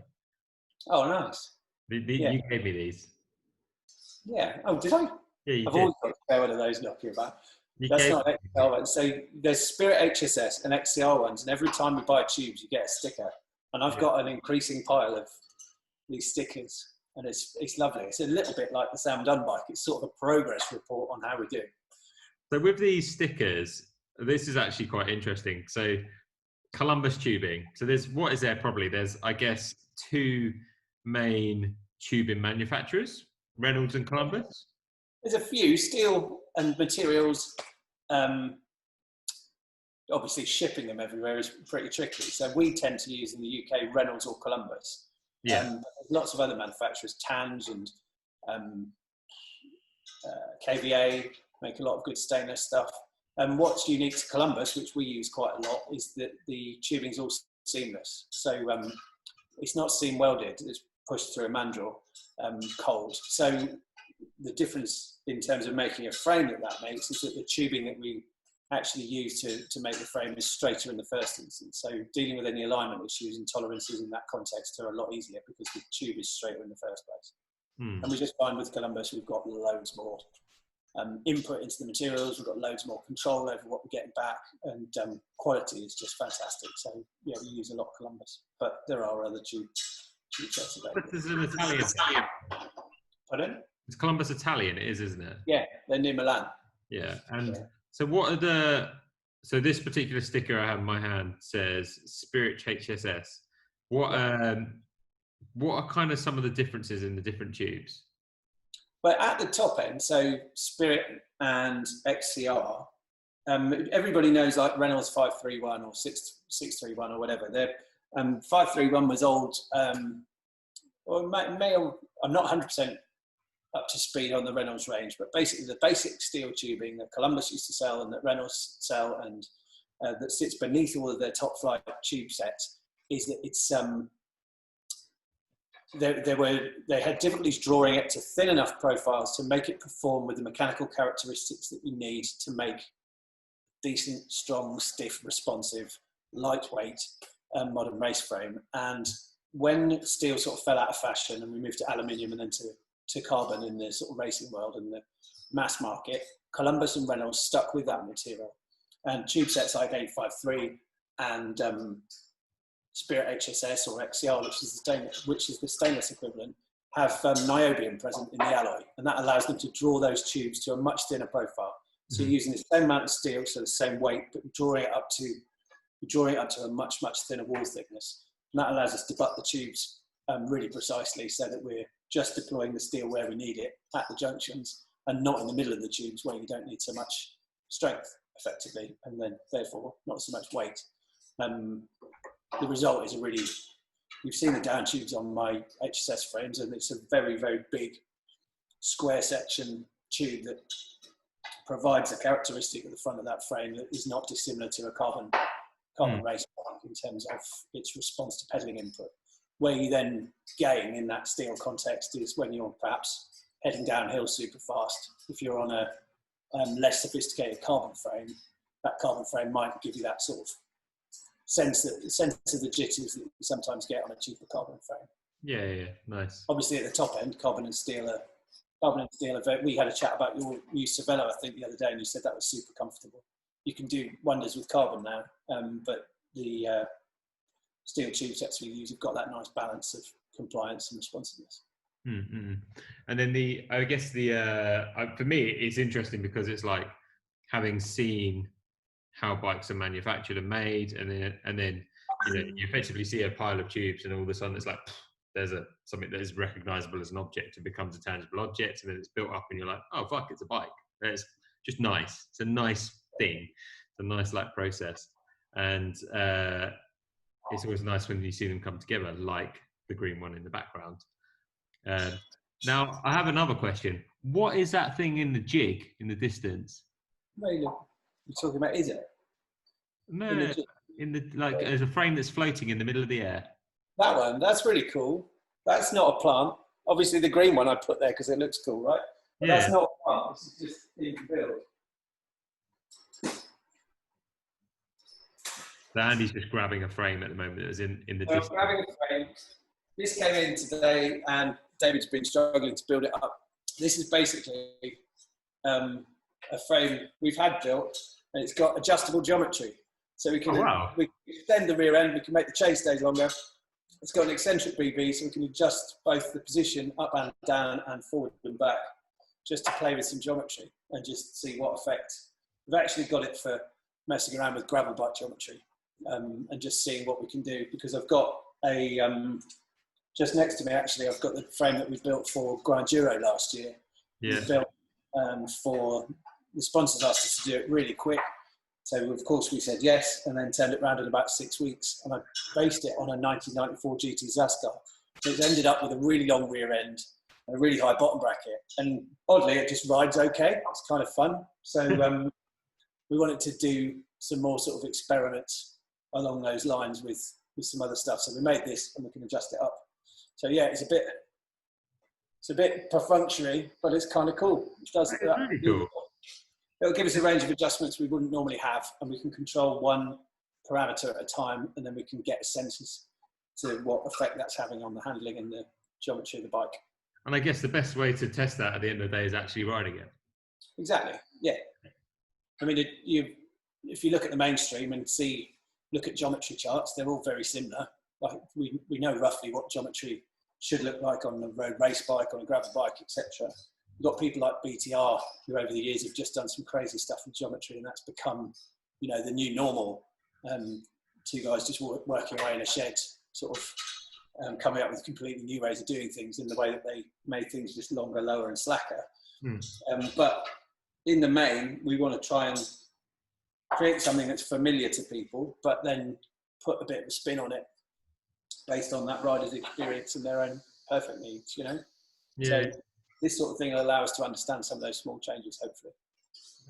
Oh, nice. You gave me these. Yeah. Oh, did I? Yeah, you I've did. always got a spare one of those knocking about. That's not XCR ones. So there's Spirit HSS and XCR ones, and every time we buy tubes, you get a sticker. And I've got an increasing pile of these stickers, and it's lovely. It's a little bit like the Sam Dunn bike. It's sort of a progress report on how we do. So with these stickers, this is actually quite interesting. So Columbus tubing. So there's I guess two main tubing manufacturers, Reynolds and Columbus. There's a few. Steel and materials, obviously shipping them everywhere is pretty tricky. So we tend to use in the UK Reynolds or Columbus. Yeah. There's lots of other manufacturers, Tange and KVA make a lot of good stainless stuff. And what's unique to Columbus, which we use quite a lot, is that the tubing is all seamless. So it's not seam welded, it's pushed through a mandrel cold. So the difference in terms of making a frame that makes is that the tubing that we actually use to make the frame is straighter in the first instance. So dealing with any alignment issues and tolerances in that context are a lot easier because the tube is straighter in the first place. And we just find with Columbus, we've got loads more input into the materials, we've got loads more control over what we're getting back, and quality is just fantastic. So yeah, we use a lot of Columbus, but there are other tube sets available. But there's an Italian. Pardon? It's Columbus Italian, it is, isn't it? Yeah, they're near Milan. Yeah, and so so this particular sticker I have in my hand says Spirit HSS. What are kind of some of the differences in the different tubes? But at the top end, so Spirit and XCR, everybody knows like Reynolds 531 or 631 or whatever. 531 was old, I'm not 100% up to speed on the Reynolds range, but basically the basic steel tubing that Columbus used to sell and that Reynolds sell and that sits beneath all of their top flight tube sets is that it's they had difficulties drawing it to thin enough profiles to make it perform with the mechanical characteristics that you need to make decent, strong, stiff, responsive, lightweight modern race frame. And when steel sort of fell out of fashion and we moved to aluminium and then to carbon in the sort of racing world and the mass market, Columbus and Reynolds stuck with that material. And tube sets like 853 and Spirit HSS or XCR, which is the stainless equivalent, have niobium present in the alloy, and that allows them to draw those tubes to a much thinner profile. So you're using the same amount of steel, so the same weight, but drawing it up to a much, much thinner wall thickness. And that allows us to butt the tubes really precisely so that we're just deploying the steel where we need it at the junctions and not in the middle of the tubes where you don't need so much strength effectively, and then therefore not so much weight. The result is you've seen the down tubes on my HSS frames, and it's a very, very big square section tube that provides a characteristic at the front of that frame that is not dissimilar to a carbon race bike in terms of its response to pedaling input. Where you then gain in that steel context is when you're perhaps heading downhill super fast. If you're on a less sophisticated carbon frame, that carbon frame might give you that sort of sense of the jitters that you sometimes get on a cheaper carbon frame. Yeah, nice. Obviously, at the top end, carbon and steel are. We had a chat about your new Cervélo, I think, the other day, and you said that was super comfortable. You can do wonders with carbon now, but the steel tube sets we use have got that nice balance of compliance and responsiveness. Mm-hmm. And then for me, it's interesting because it's like having seen how bikes are manufactured and made, and then you effectively see a pile of tubes, and all of a sudden it's like there's something that is recognizable as an object and becomes a tangible object, and then it's built up, and you're like, oh fuck, it's a bike. It's just nice. It's a nice thing. It's a nice process, and it's always nice when you see them come together, like the green one in the background. Now I have another question. What is that thing in the jig in the distance? You're talking about, is it? No, there's a frame that's floating in the middle of the air. That one, that's really cool. That's not a plant. Obviously, the green one I put there because it looks cool, right? But that's not a plant. This is just being built. So Andy's just grabbing a frame at the moment that is in the distance. I'm grabbing a frame. This came in today, and David's been struggling to build it up. This is basically a frame we've had built, and it's got adjustable geometry. So we can extend the rear end, we can make the chase days longer. It's got an eccentric BB, so we can adjust both the position up and down and forward and back, just to play with some geometry and just see what effect. We've actually got it for messing around with gravel bike geometry and just seeing what we can do, because I've got a, just next to me actually, I've got the frame that we built for Grand Giro last year. Yeah. We built for, the sponsors asked us to do it really quick. So of course we said yes, and then turned it around in about 6 weeks. And I based it on a 1994 GT Zascar. So it's ended up with a really long rear end and a really high bottom bracket. And oddly, it just rides okay. It's kind of fun. So we wanted to do some more sort of experiments along those lines with some other stuff. So we made this, and we can adjust it up. So yeah, it's a bit perfunctory, but it's kind of cool. It does that. Really cool. It'll give us a range of adjustments we wouldn't normally have, and we can control one parameter at a time, and then we can get a sense to what effect that's having on the handling and the geometry of the bike. And I guess the best way to test that at the end of the day is actually riding it. Exactly, yeah. I mean, if you look at the mainstream and look at geometry charts, they're all very similar. Like we know roughly what geometry should look like on a road race bike, on a gravel bike, etc. You've got people like BTR who over the years have just done some crazy stuff with geometry, and that's become, the new normal. Two guys just working away in a shed, sort of coming up with completely new ways of doing things in the way that they made things just longer, lower and slacker. But in the main, we want to try and create something that's familiar to people, but then put a bit of a spin on it based on that rider's experience and their own perfect needs, Yeah. So this sort of thing will allow us to understand some of those small changes, hopefully.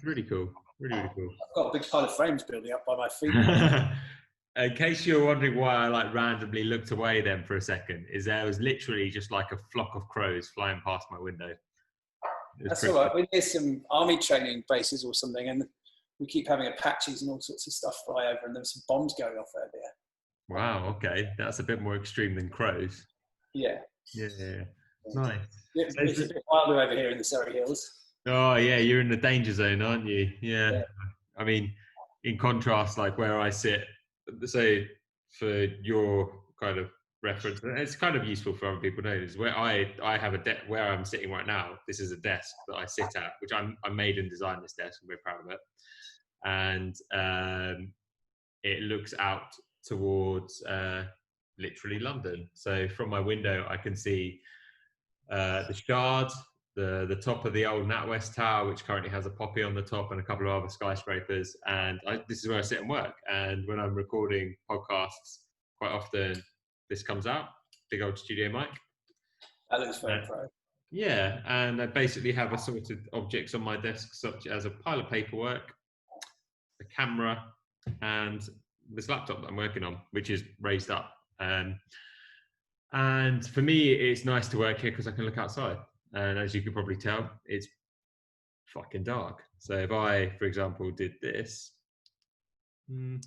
Really cool. Really, really cool. I've got a big pile of frames building up by my feet. In case you're wondering why I randomly looked away then for a second, there was literally just like a flock of crows flying past my window. That's all right. We're near some army training bases or something, and we keep having Apaches and all sorts of stuff fly over, and there's some bombs going off earlier. Wow. Okay, that's a bit more extreme than crows. Yeah. Yeah. Nice. It's a bit wilder over here in the Surrey Hills. Oh yeah, you're in the danger zone, aren't you? Yeah. Yeah. I mean, in contrast, like where I sit, so for your kind of reference, and it's kind of useful for other people to know, is where I have a desk where I'm sitting right now. This is a desk that I sit at, which I made and designed this desk, and we're proud of it. And it looks out towards literally London. So from my window, I can see the Shard, the top of the old NatWest Tower, which currently has a poppy on the top and a couple of other skyscrapers. And this is where I sit and work. And when I'm recording podcasts, quite often this comes out, big old studio mic. That looks very pro. Yeah, and I basically have assorted objects on my desk, such as a pile of paperwork, a camera, and this laptop that I'm working on, which is raised up. And for me, it's nice to work here because I can look outside. And as you can probably tell, it's fucking dark. So if I, for example, did this, this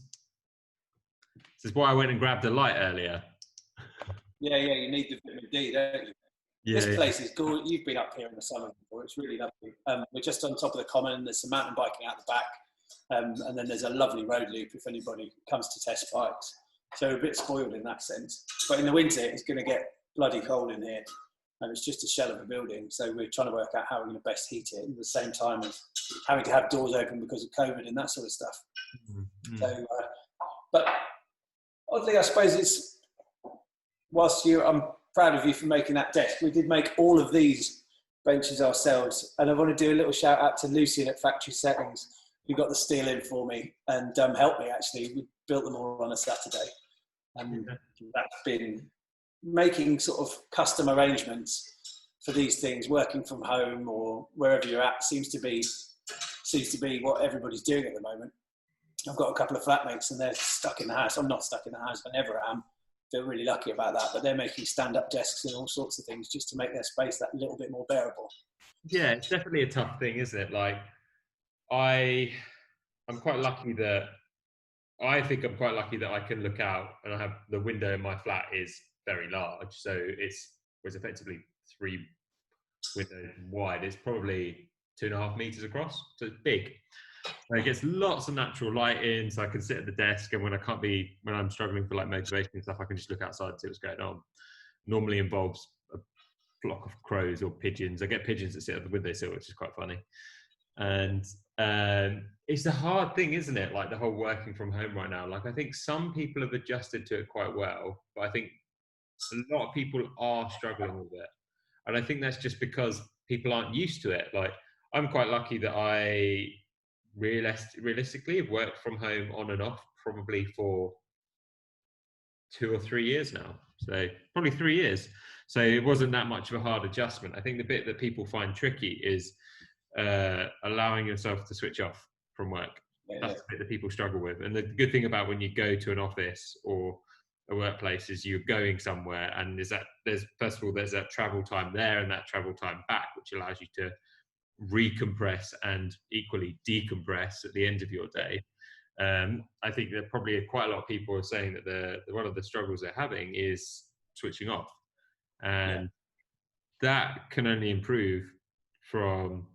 is why I went and grabbed a light earlier. Yeah, you need the vitamin D, don't you? Yeah, this place is gorgeous. You've been up here in the summer before. It's really lovely. We're just on top of the common. There's some mountain biking out the back. And then there's a lovely road loop if anybody comes to test bikes. So we're a bit spoiled in that sense. But in the winter, it's going to get bloody cold in here. And it's just a shell of a building. So we're trying to work out how we're going to best heat it at the same time as having to have doors open because of COVID and that sort of stuff. Mm-hmm. So, but oddly, I suppose it's, I'm proud of you for making that desk. We did make all of these benches ourselves. And I want to do a little shout out to Lucian at Factory Settings, who got the steel in for me and helped me actually. We built them all on a Saturday. And that's been making sort of custom arrangements for these things, working from home or wherever you're at, seems to be what everybody's doing at the moment. I've got a couple of flatmates and they're stuck in the house. I'm not stuck in the house, I never am. Feel really lucky about that, but they're making stand-up desks and all sorts of things just to make their space that little bit more bearable. Yeah, it's definitely a tough thing, isn't it? Like, I'm quite lucky that I can look out, and I have the window in my flat is very large, so it's effectively 3 windows wide. It's probably 2.5 meters across, so it's big. So it gets lots of natural light in, so I can sit at the desk, and when I'm struggling for like motivation and stuff, I can just look outside and see what's going on. Normally involves a flock of crows or pigeons. I get pigeons that sit at the windowsill, which is quite funny. And it's a hard thing, isn't it? Like the whole working from home right now. Like I think some people have adjusted to it quite well, but I think a lot of people are struggling with it. And I think that's just because people aren't used to it. Like I'm quite lucky that I realistically have worked from home on and off probably for 2 or 3 years now. So probably 3 years. So it wasn't that much of a hard adjustment. I think the bit that people find tricky is allowing yourself to switch off from work. That's the bit that people struggle with. And the good thing about when you go to an office or a workplace is you're going somewhere, and there's first of all there's that travel time there and that travel time back, which allows you to recompress and equally decompress at the end of your day. I think that probably quite a lot of people are saying that one of the struggles they're having is switching off, and that can only improve from,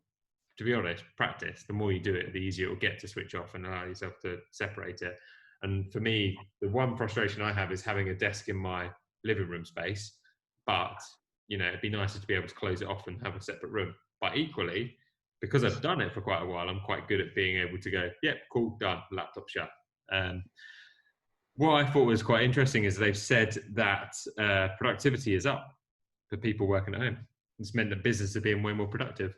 to be honest, practice. The more you do it, the easier it will get to switch off and allow yourself to separate it. And for me, the one frustration I have is having a desk in my living room space, but it'd be nicer to be able to close it off and have a separate room. But equally, because I've done it for quite a while, I'm quite good at being able to go, yep, cool, done, laptop shut. What I thought was quite interesting is they've said that productivity is up for people working at home. It's meant that businesses are being way more productive.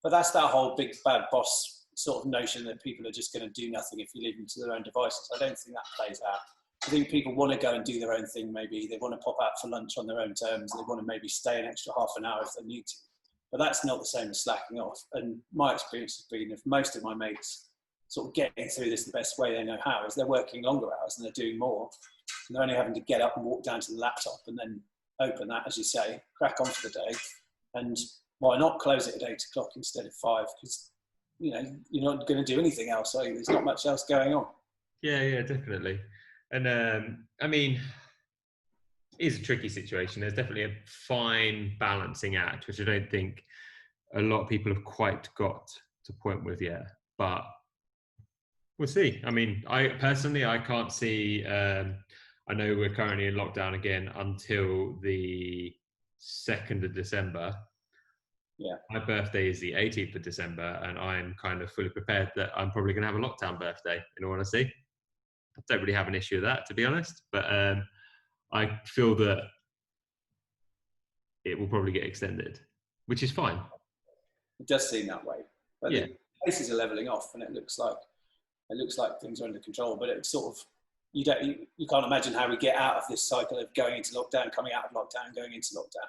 But that's that whole big bad boss sort of notion that people are just going to do nothing if you leave them to their own devices. I don't think that plays out. I think people want to go and do their own thing. Maybe they want to pop out for lunch on their own terms. They want to maybe stay an extra half an hour if they need to. But that's not the same as slacking off. And my experience has been, if most of my mates sort of getting through this the best way they know how, is they're working longer hours and they're doing more. And they're only having to get up and walk down to the laptop and then open that, as you say, crack on for the day. And why not close it at 8 o'clock instead of 5? Because, you're not going to do anything else, are you? There's not much else going on. Yeah, definitely. And I mean, it is a tricky situation. There's definitely a fine balancing act, which I don't think a lot of people have quite got to point with yet. But we'll see. I mean, I can't see. I know we're currently in lockdown again until the 2nd of December. Yeah. My birthday is the 18th of December, and I'm kind of fully prepared that I'm probably going to have a lockdown birthday, in all honesty. I don't really have an issue with that, to be honest. But I feel that it will probably get extended, which is fine. It does seem that way. But Yeah. the cases are levelling off, and it looks like things are under control. But it's sort of you can't imagine how we get out of this cycle of going into lockdown, coming out of lockdown, going into lockdown.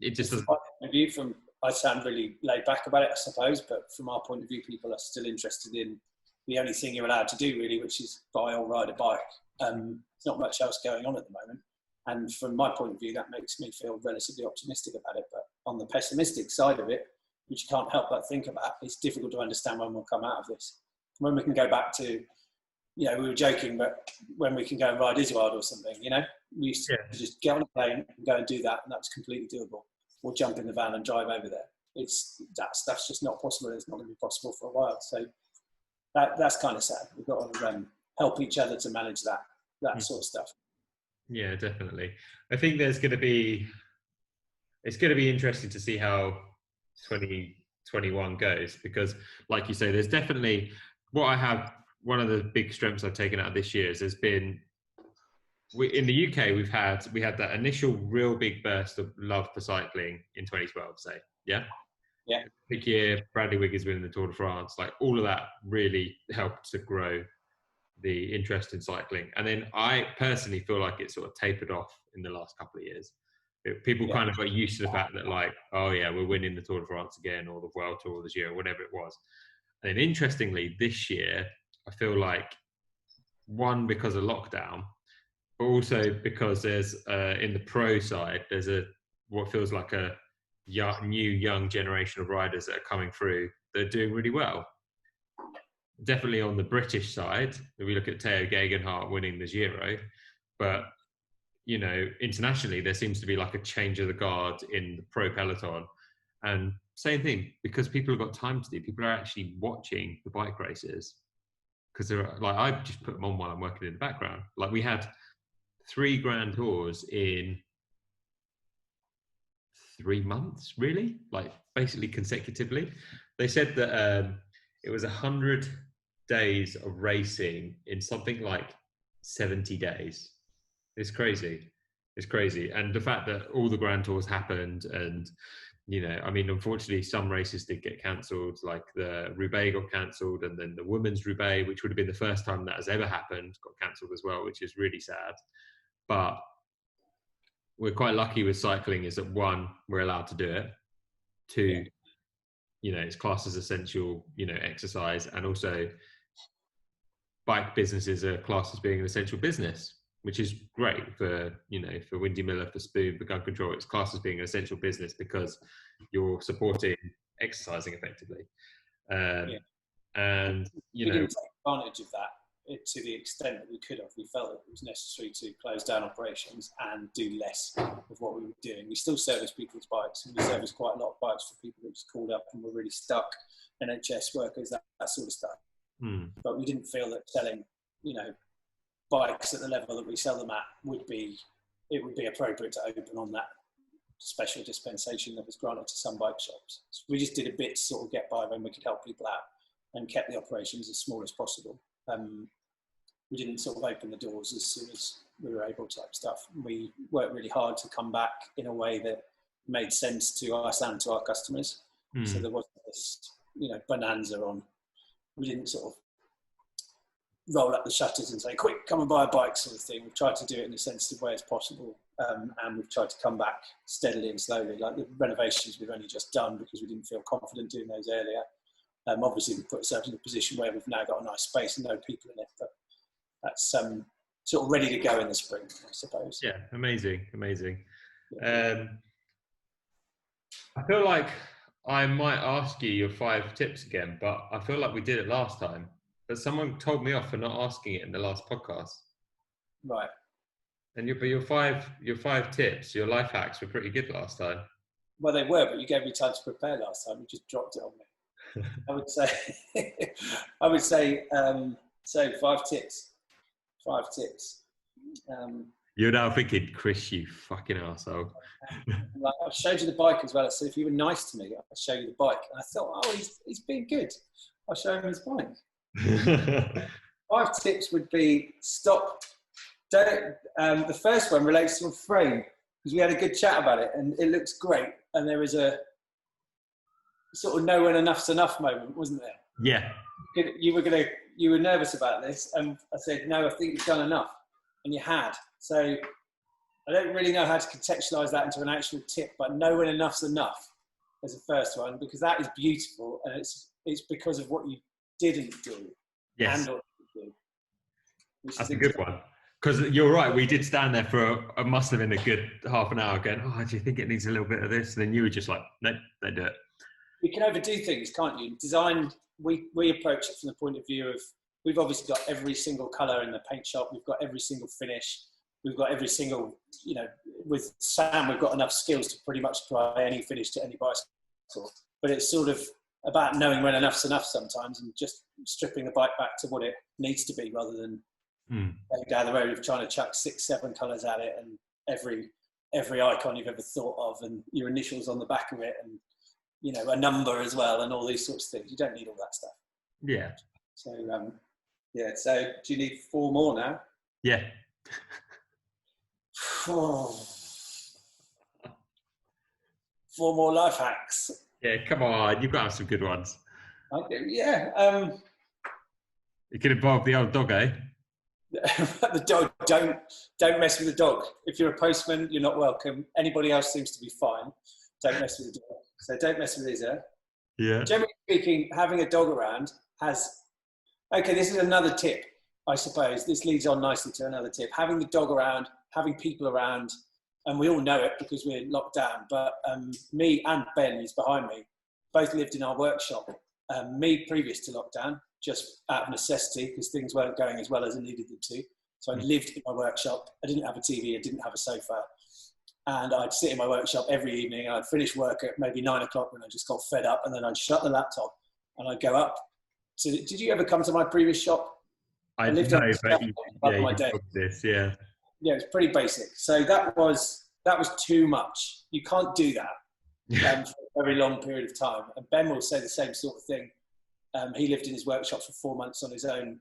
It just doesn't. I sound really laid back about it, I suppose, but from our point of view, people are still interested in the only thing you're allowed to do, really, which is buy or ride a bike. There's not much else going on at the moment. And from my point of view, that makes me feel relatively optimistic about it. But on the pessimistic side of it, which you can't help but think about, it's difficult to understand when we'll come out of this. When we can go back to, we were joking, but when we can go and ride Iswild or something, we used to just get on a plane and go and do that, and that was completely doable. Or jump in the van and drive over there. That stuff's just not possible. It's not going to be possible for a while. So that's kind of sad. We've got to help each other to manage that sort of stuff. Yeah, definitely. I think it's going to be interesting to see how 2021 goes, because like you say, there's definitely one of the big strengths I've taken out of this year is there's been, in the UK, we had that initial real big burst of love for cycling in 2012, say, yeah? Big year, Bradley Wiggins winning the Tour de France, like all of that really helped to grow the interest in cycling. And then I personally feel like it sort of tapered off in the last couple of years. People kind of got used to the fact that, like, oh yeah, we're winning the Tour de France again, or the World Tour this year, or whatever it was. And then interestingly, this year, I feel like, one, because of lockdown, but also because there's in the pro side, there's what feels like a new young generation of riders that are coming through that are doing really well. Definitely on the British side, if we look at Theo Gegenhardt winning the Giro, but internationally there seems to be like a change of the guard in the pro peloton, and same thing, because people have got time to do. People are actually watching the bike races because they're like, I just put them on while I'm working in the background. Like, we had 3 Grand Tours in 3 months, really, like basically consecutively. They said that it was 100 days of racing in something like 70 days. It's crazy. And the fact that all the Grand Tours happened, and I mean, unfortunately some races did get cancelled, like the Roubaix got cancelled, and then the women's Roubaix, which would have been the first time that has ever happened, got cancelled as well, which is really sad. But we're quite lucky with cycling is that, 1, we're allowed to do it. 2, it's classed as essential, exercise, and also bike businesses are classed as being an essential business, which is great for WyndyMilla, for Spoon, for Gun Control. It's classed as being an essential business because you're supporting exercising effectively. And we didn't take advantage of that to the extent that we could have. We felt it was necessary to close down operations and do less of what we were doing. We still service people's bikes, and we service quite a lot of bikes for people that just called up and were really stuck, NHS workers, that sort of stuff. But we didn't feel that selling, bikes at the level that we sell them at would be appropriate to open on that special dispensation that was granted to some bike shops. So we just did a bit to sort of get by when we could help people out, and kept the operations as small as possible. We didn't sort of open the doors as soon as we were able, type stuff. We worked really hard to come back in a way that made sense to us and to our customers. So there wasn't this, bonanza on. We didn't sort of roll up the shutters and say, quick, come and buy a bike, sort of thing. We've tried to do it in a sensitive way as possible. And we've tried to come back steadily and slowly. Like the renovations we've only just done because we didn't feel confident doing those earlier. Obviously, we've put ourselves in a position where we've now got a nice space and no people in it, but that's sort of ready to go in the spring, I suppose. Yeah, amazing. I feel like I might ask you your 5 tips again, but I feel like we did it last time. But someone told me off for not asking it in the last podcast. Right. And your five tips, your life hacks were pretty good last time. Well, they were, but you gave me time to prepare last time. You just dropped it on me. I would say, so 5 tips. 5 tips. You're now thinking, Chris, you fucking arsehole. Like, I showed you the bike as well. So if you were nice to me, I'd show you the bike. And I thought, oh, he's being good. I'll show him his bike. 5 tips would be stop. Don't. The first one relates to a frame, because we had a good chat about it, and it looks great. And there was a sort of know when enough's enough moment, wasn't there? Yeah. You were nervous about this, and I said, no, I think you've done enough, and you had. So I don't really know how to contextualise that into an actual tip, but know when enough's enough as the first one, because that is beautiful, and it's because of what you didn't do. Yes. And what you did, that's a good one. Because you're right, we did stand there for must have been a good half an hour going, oh, do you think it needs a little bit of this? And then you were just like, no, don't do it. You can overdo things, can't you? Design, we approach it from the point of view of, we've obviously got every single colour in the paint shop, we've got every single finish, we've got every single, with Sam, we've got enough skills to pretty much apply any finish to any bicycle. But it's sort of about knowing when enough's enough sometimes, and just stripping the bike back to what it needs to be, rather than going down the road of trying to chuck 6-7 colours at it, and every icon you've ever thought of, and your initials on the back of it, and a number as well, and all these sorts of things. You don't need all that stuff. Yeah. So so do you need 4 more now? Yeah. 4 more life hacks. Yeah, come on, you've got to have some good ones. Okay, yeah. It could involve the old dog, eh? The dog, don't mess with the dog. If you're a postman, you're not welcome. Anybody else seems to be fine. Don't mess with the dog. So don't mess with Lazer. Yeah. Generally speaking, having a dog around this is another tip, I suppose. This leads on nicely to another tip. Having the dog around, having people around, and we all know it because we're locked down, but me and Ben, who's behind me, both lived in our workshop. Me previous to lockdown, just out of necessity, because things weren't going as well as I needed them to. So I lived in my workshop. I didn't have a TV, I didn't have a sofa. And I'd sit in my workshop every evening, and I'd finish work at maybe 9 o'clock when I just got fed up, and then I'd shut the laptop and I'd go up to, did you ever come to my previous shop? I lived know, but my day. This, yeah. Yeah, it's pretty basic. So that was too much. You can't do that for a very long period of time. And Ben will say the same sort of thing. He lived in his workshop for 4 months on his own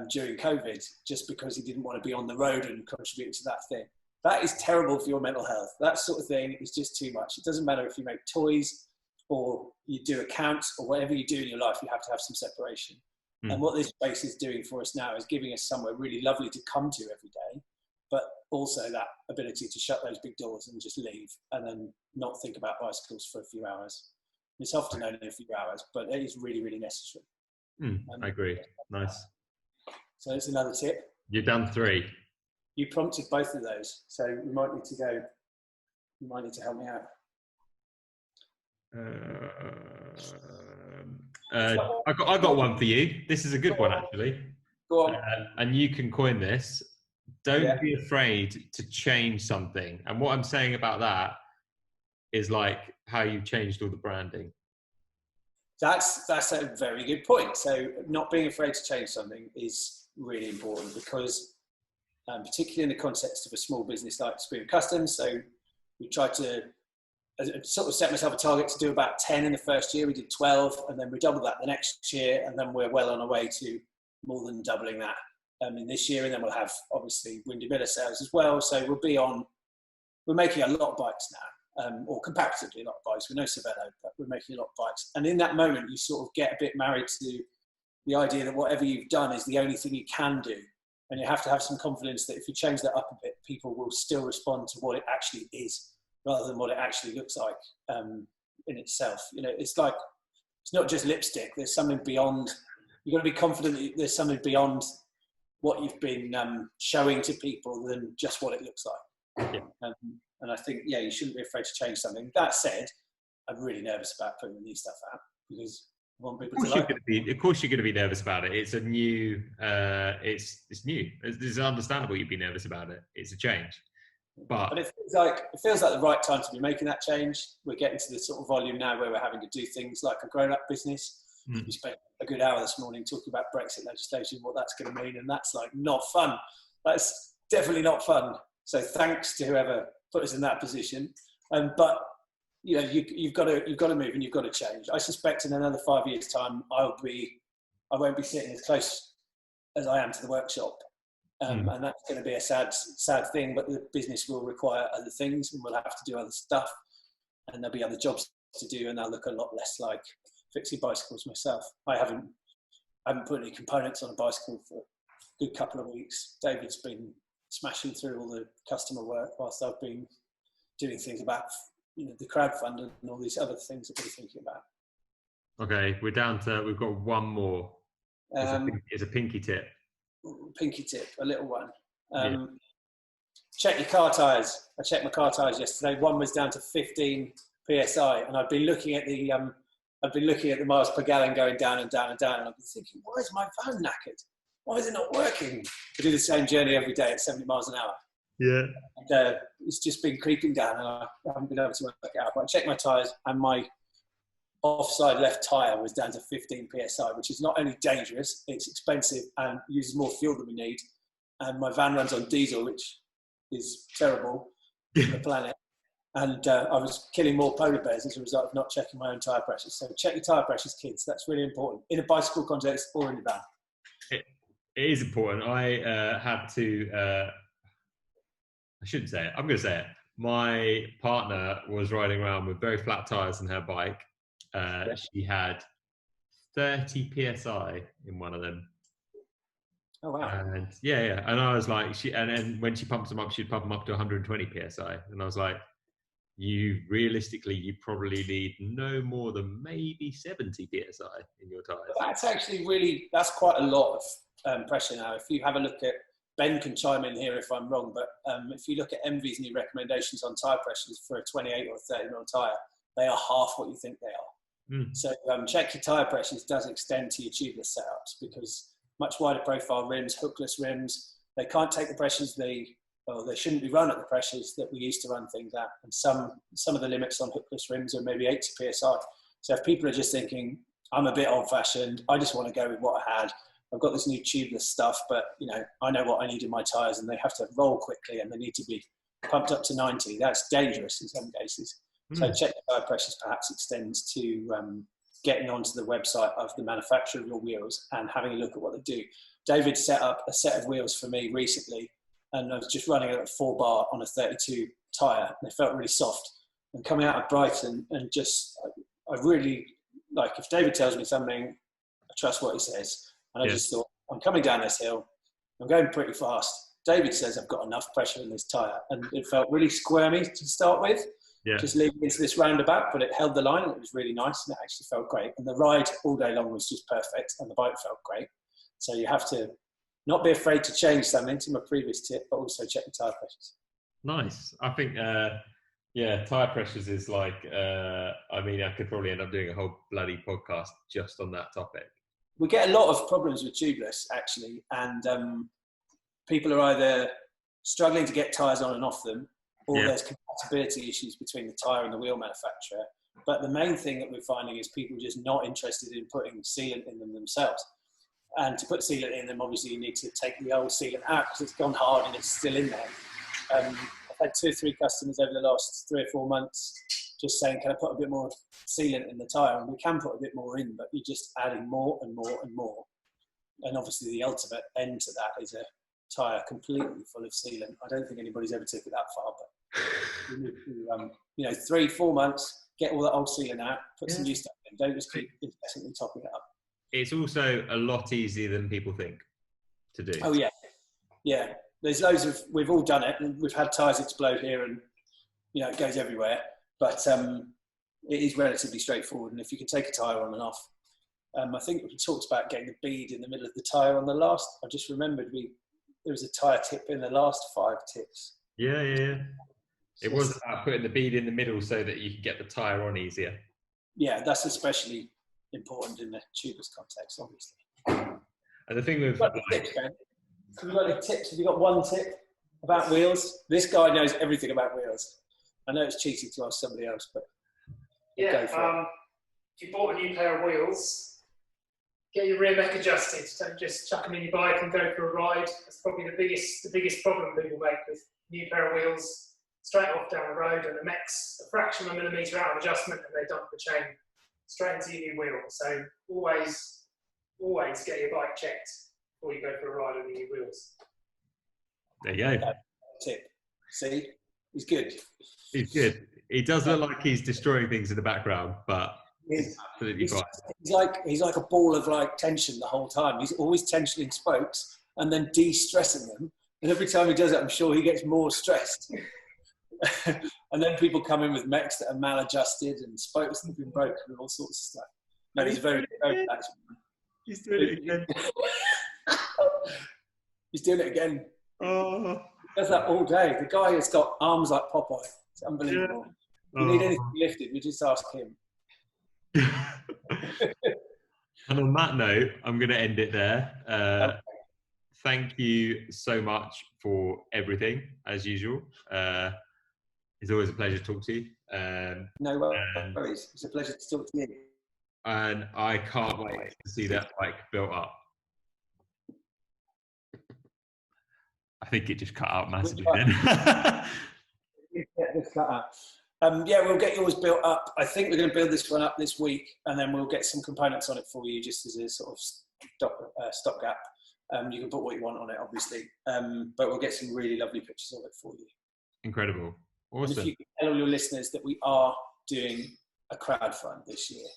during COVID, just because he didn't want to be on the road and contribute to that thing. That is terrible for your mental health. That sort of thing is just too much. It doesn't matter if you make toys or you do accounts or whatever you do in your life, you have to have some separation. And what this space is doing for us now is giving us somewhere really lovely to come to every day, but also that ability to shut those big doors and just leave, and then not think about bicycles for a few hours. It's often only a few hours, but it is really, really necessary. I agree. Nice. So it's another tip. You've done 3. You prompted both of those, so we might need to go. You might need to help me out. I got one for you. This is a good one, actually. Go on. And you can coin this. Don't be afraid to change something. And what I'm saying about that is like how you've changed all the branding. That's a very good point. So not being afraid to change something is really important, because particularly in the context of a small business like Spoon Customs. So we tried to sort of set myself a target to do about 10 in the first year. We did 12, and then we doubled that the next year, and then we're well on our way to more than doubling that in this year. And then we'll have obviously WyndyMilla sales as well. So we're making a lot of bikes now, or comparatively a lot of bikes. We're no Cervélo, but we're making a lot of bikes. And in that moment, you sort of get a bit married to the idea that whatever you've done is the only thing you can do. And you have to have some confidence that if you change that up a bit, people will still respond to what it actually is, rather than what it actually looks like in itself. It's like, it's not just lipstick. There's something beyond. You've got to be confident that there's something beyond what you've been showing to people than just what it looks like. Yeah. And I think, you shouldn't be afraid to change something. That said, I'm really nervous about putting the new stuff out, because I want people to like it. Of course, you're going to be nervous about it. It's a new. It's new. It's understandable you'd be nervous about it. It's a change, but it feels like the right time to be making that change. We're getting to the sort of volume now where we're having to do things like a grown-up business. We spent a good hour this morning talking about Brexit legislation, what that's going to mean, and that's like not fun. That's definitely not fun. So thanks to whoever put us in that position. But you know, you've got to move and you've got to change. I suspect in another 5 years' time, I won't be sitting as close as I am to the workshop, and that's going to be a sad thing. But the business will require other things, and we'll have to do other stuff, and there'll be other jobs to do, and they'll look a lot less like fixing bicycles myself. I haven't put any components on a bicycle for a good couple of weeks. David's been smashing through all the customer work whilst I've been doing things about, you know, the crowdfunding and all these other things that we're thinking about. Okay, we've got one more. It's a pinky tip. Pinky tip, a little one. Check your car tyres. I checked my car tyres yesterday. One was down to 15 psi, and I've been looking at the miles per gallon going down and down and down, and I've been thinking, why is my van knackered? Why is it not working? I do the same journey every day at 70 miles an hour. Yeah. And, it's just been creeping down, and I haven't been able to work it out. But I checked my tyres, and my offside left tyre was down to 15 psi, which is not only dangerous, it's expensive and uses more fuel than we need. And my van runs on diesel, which is terrible for the planet. And I was killing more polar bears as a result of not checking my own tyre pressures. So check your tyre pressures, kids. That's really important in a bicycle context or in your van. It is important. I had to. I shouldn't say it. I'm going to say it. My partner was riding around with very flat tyres on her bike. She had 30 psi in one of them. Oh wow! And yeah. And I was like, and when she pumps them up, she'd pump them up to 120 psi. And I was like, you probably need no more than maybe 70 psi in your tyres. That's quite a lot of pressure now. If you have a look at, Ben can chime in here if I'm wrong, but if you look at Envy's new recommendations on tyre pressures for a 28 or 30 mil tyre, they are half what you think they are. So check your tyre pressures does extend to your tubeless setups, because much wider profile rims, hookless rims, they can't take the pressures they shouldn't be run at the pressures that we used to run things at. And some of the limits on hookless rims are maybe 80 psi. So if people are just thinking, I'm a bit old fashioned, I just want to go with what I had, I've got this new tubeless stuff, but you know, I know what I need in my tyres, and they have to roll quickly and they need to be pumped up to 90. That's dangerous in some cases. So check the tyre pressures perhaps extends to getting onto the website of the manufacturer of your wheels and having a look at what they do. David set up a set of wheels for me recently, and I was just running at a 4-bar on a 32 tyre, and they felt really soft. And coming out of Brighton, and just, I really, like, if David tells me something, I trust what he says. And I just thought, I'm coming down this hill, I'm going pretty fast. David says I've got enough pressure in this tyre, and it felt really squirmy to start with, just leading into this roundabout, but it held the line, and it was really nice, and it actually felt great. And the ride all day long was just perfect, and the bike felt great. So you have to not be afraid to change something, to my previous tip, but also check the tyre pressures. Nice. I think, tyre pressures is like, I mean, I could probably end up doing a whole bloody podcast just on that topic. We get a lot of problems with tubeless, actually, and people are either struggling to get tyres on and off them, or there's compatibility issues between the tyre and the wheel manufacturer. But the main thing that we're finding is people just not interested in putting sealant in them themselves. And to put sealant in them, obviously you need to take the old sealant out because it's gone hard and it's still in there. I've had 2 or 3 customers over the last 3 or 4 months just saying, can I put a bit more sealant in the tyre? And we can put a bit more in, but you're just adding more and more and more. And obviously the ultimate end to that is a tyre completely full of sealant. I don't think anybody's ever took it that far, but you know, 3-4 months, get all that old sealant out, put some new stuff in. Don't just keep incessantly topping it up. It's also a lot easier than people think to do. Oh yeah. There's loads of, we've all done it, and we've had tyres explode here, and you know, it goes everywhere. But it is relatively straightforward, and if you can take a tyre on and off, I think we talked about getting the bead in the middle of the tyre on the last. I just remembered there was a tyre tip in the last 5 tips. Yeah. It was about putting the bead in the middle so that you can get the tyre on easier. Yeah, that's especially important in the tubeless context, obviously. And the thing with Have you got any tips? Have you got one tip about wheels? This guy knows everything about wheels. I know it's cheating to ask somebody else, but yeah, if you bought a new pair of wheels, get your rear mech adjusted. Don't just chuck them in your bike and go for a ride. That's probably the biggest problem people make with new pair of wheels. Straight off down the road, and the mech's a fraction of a millimetre out of adjustment, and they dump the chain straight into your new wheel. So always get your bike checked before you go for a ride on your new wheels. There you go. Tip. See, he's good. He's good. He does look like he's destroying things in the background, but he's absolutely fine. He's like a ball of like tension the whole time. He's always tensioning spokes and then de-stressing them. And every time he does it, I'm sure he gets more stressed. And then people come in with mechs that are maladjusted and spokes that have been broken and all sorts of stuff. No, he's very relaxed. He's doing it again. He's doing it again. Oh. He does that all day. The guy has got arms like Popeye. It's unbelievable. Yeah. If you need anything lifted, we just ask him. And on that note, I'm going to end it there. Thank you so much for everything, as usual. It's always a pleasure to talk to you. No worries. It's a pleasure to talk to you. And I can't wait to see that bike built up. I think it just cut out massively then. This cut out. Yeah, we'll get yours built up. I think we're going to build this one up this week, and then we'll get some components on it for you, just as a sort of stopgap. You can put what you want on it, obviously, but we'll get some really lovely pictures of it for you. Incredible. Awesome. And if you can tell all your listeners that we are doing a crowdfund this year.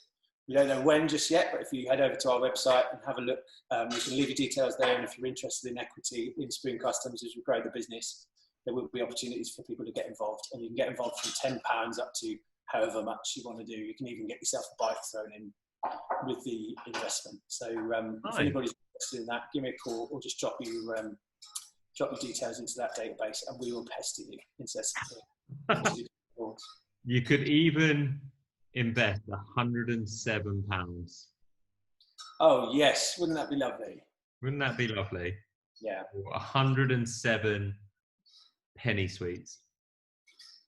We don't know when just yet, but if you head over to our website and have a look, you can leave your details there. And if you're interested in equity in Spoon Customs as we grow the business, there will be opportunities for people to get involved. And you can get involved from £10 up to however much you want to do. You can even get yourself a bike thrown in with the investment. So if anybody's interested in that, give me a call or just drop your details into that database and we will pester you incessantly. You could even invest £107. Oh yes, wouldn't that be lovely? Wouldn't that be lovely? Yeah. 107 penny sweets.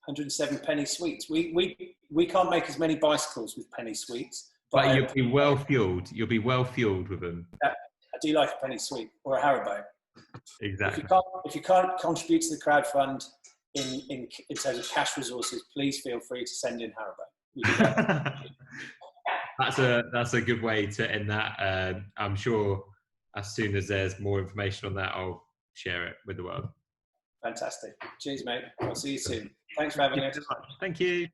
107 penny sweets. We can't make as many bicycles with penny sweets. But you'll be well fueled. You'll be well fueled with them. I do like a penny sweet or a Haribo. Exactly. If you can't contribute to the crowdfund in terms of cash resources, please feel free to send in Haribo. That's a good way to end that. I'm sure as soon as there's more information on that, I'll share it with the world. Fantastic. Cheers, mate. I'll see you soon. Thanks for having us. Thank you.